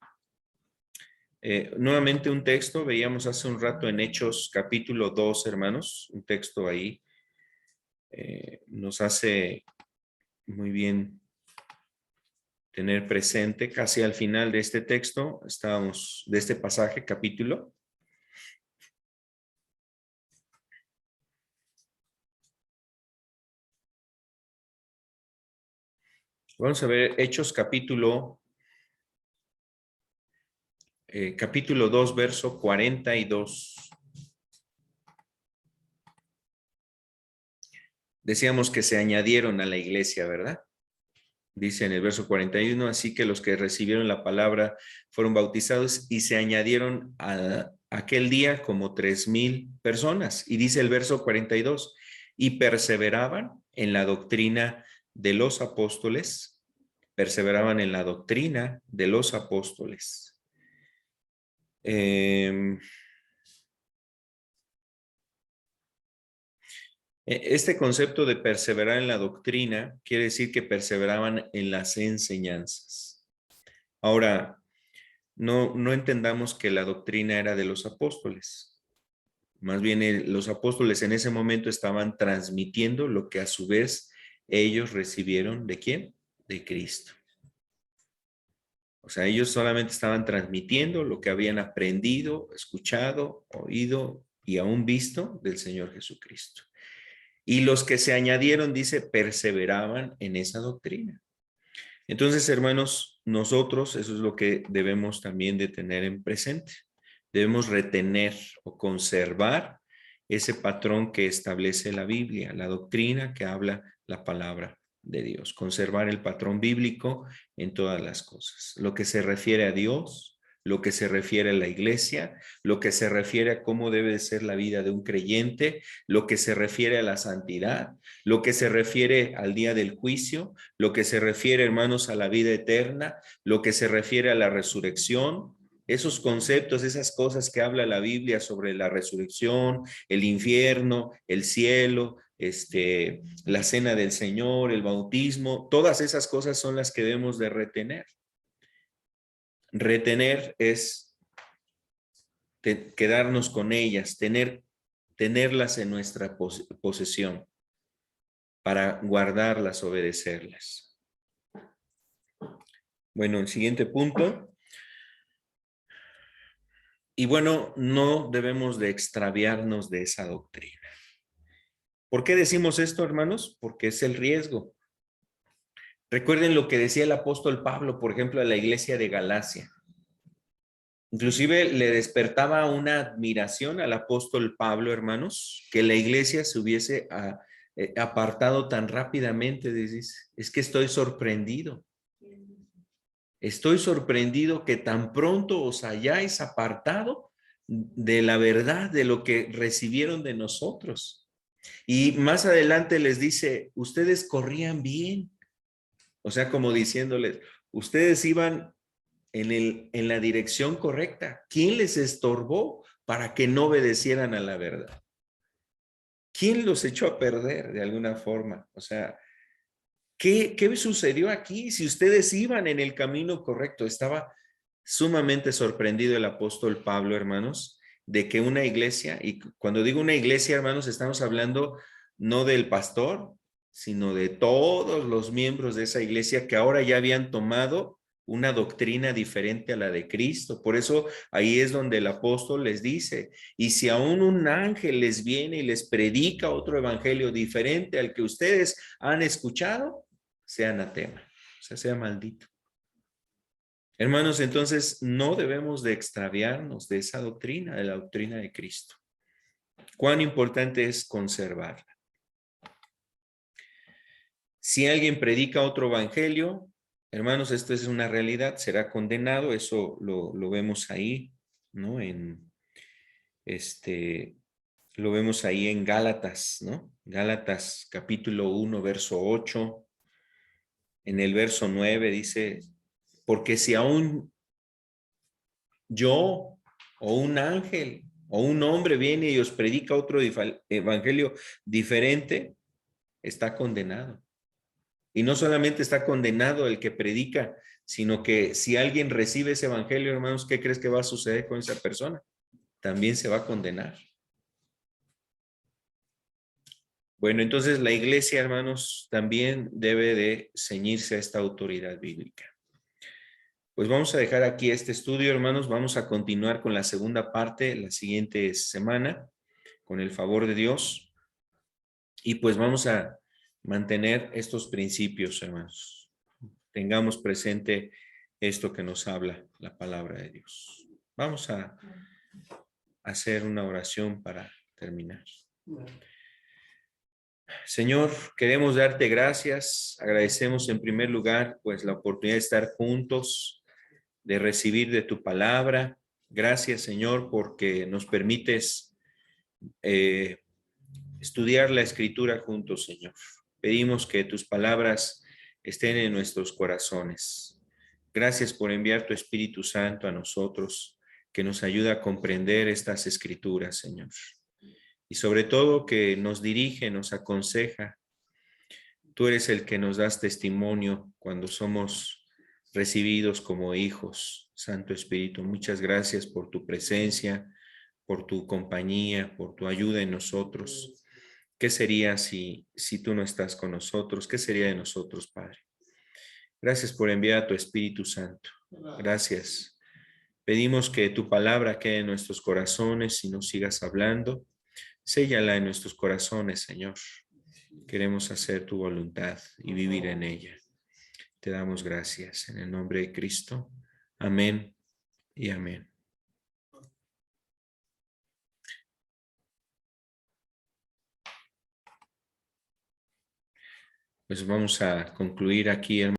nuevamente un texto. Veíamos hace un rato en Hechos capítulo 2, hermanos, un texto ahí. Nos hace muy bien tener presente, casi al final de este texto, estábamos de este pasaje, capítulo. Vamos a ver Hechos capítulo 2, verso 42. Decíamos que se añadieron a la iglesia, ¿verdad? Dice en el verso 41, así que los que recibieron la palabra fueron bautizados y se añadieron a aquel día como 3,000 personas. Y dice el verso 42, y perseveraban en la doctrina de los apóstoles, perseveraban en la doctrina de los apóstoles. Este concepto de perseverar en la doctrina quiere decir que perseveraban en las enseñanzas. Ahora, no entendamos que la doctrina era de los apóstoles. Más bien los apóstoles en ese momento estaban transmitiendo lo que a su vez ellos recibieron ¿de quién? De Cristo. O sea, ellos solamente estaban transmitiendo lo que habían aprendido, escuchado, oído y aún visto del Señor Jesucristo. Y los que se añadieron, dice, perseveraban en esa doctrina. Entonces, hermanos, nosotros eso es lo que debemos también de tener en presente. Debemos retener o conservar ese patrón que establece la Biblia, la doctrina que habla la palabra de Dios. Conservar el patrón bíblico en todas las cosas. Lo que se refiere a Dios, lo que se refiere a la iglesia, lo que se refiere a cómo debe ser la vida de un creyente, lo que se refiere a la santidad, lo que se refiere al día del juicio, lo que se refiere, hermanos, a la vida eterna, lo que se refiere a la resurrección, esos conceptos, esas cosas que habla la Biblia sobre la resurrección, el infierno, el cielo, la cena del Señor, el bautismo, todas esas cosas son las que debemos de retener. Retener es quedarnos con ellas, tenerlas en nuestra posesión para guardarlas, obedecerlas. Bueno, el siguiente punto. Y bueno, no debemos de extraviarnos de esa doctrina. ¿Por qué decimos esto, hermanos? Porque es el riesgo. Recuerden lo que decía el apóstol Pablo, por ejemplo, a la iglesia de Galacia. Inclusive le despertaba una admiración al apóstol Pablo, hermanos, que la iglesia se hubiese apartado tan rápidamente. Es que estoy sorprendido. Estoy sorprendido que tan pronto os hayáis apartado de la verdad, de lo que recibieron de nosotros. Y más adelante les dice, ustedes corrían bien. O sea, como diciéndoles, ustedes iban en la dirección correcta. ¿Quién les estorbó para que no obedecieran a la verdad? ¿Quién los echó a perder de alguna forma? O sea, ¿qué sucedió aquí? Si ustedes iban en el camino correcto, estaba sumamente sorprendido el apóstol Pablo, hermanos, de que una iglesia, y cuando digo una iglesia, hermanos, estamos hablando no del pastor, sino de todos los miembros de esa iglesia que ahora ya habían tomado una doctrina diferente a la de Cristo. Por eso ahí es donde el apóstol les dice, y si aún un ángel les viene y les predica otro evangelio diferente al que ustedes han escuchado, sea anatema, o sea, sea maldito. Hermanos, entonces no debemos de extraviarnos de esa doctrina, de la doctrina de Cristo. Cuán importante es conservarla. Si alguien predica otro evangelio, hermanos, esto es una realidad, será condenado, eso lo vemos ahí, ¿no? Lo vemos ahí en Gálatas, ¿no? Gálatas capítulo 1, verso 8. En el verso 9 dice, porque si aún yo o un ángel o un hombre viene y os predica otro evangelio diferente, está condenado. Y no solamente está condenado el que predica, sino que si alguien recibe ese evangelio, hermanos, ¿qué crees que va a suceder con esa persona? También se va a condenar. Bueno, entonces la iglesia, hermanos, también debe de ceñirse a esta autoridad bíblica. Pues vamos a dejar aquí este estudio, hermanos. Vamos a continuar con la segunda parte la siguiente semana, con el favor de Dios. Y pues vamos a mantener estos principios, hermanos. Tengamos presente esto que nos habla la palabra de Dios. Vamos a hacer una oración para terminar. Señor, queremos darte gracias. Agradecemos en primer lugar, pues, la oportunidad de estar juntos, de recibir de tu palabra. Gracias, Señor, porque nos permites estudiar la escritura juntos, Señor. Pedimos que tus palabras estén en nuestros corazones. Gracias por enviar tu Espíritu Santo a nosotros, que nos ayuda a comprender estas escrituras, Señor. Y sobre todo que nos dirige, nos aconseja. Tú eres el que nos das testimonio cuando somos recibidos como hijos. Santo Espíritu, muchas gracias por tu presencia, por tu compañía, por tu ayuda en nosotros. ¿Qué sería si tú no estás con nosotros? ¿Qué sería de nosotros, Padre? Gracias por enviar a tu Espíritu Santo. Gracias. Pedimos que tu palabra quede en nuestros corazones y nos sigas hablando. Séllala en nuestros corazones, Señor. Queremos hacer tu voluntad y vivir en ella. Te damos gracias en el nombre de Cristo. Amén y amén. Pues vamos a concluir aquí, hermanos.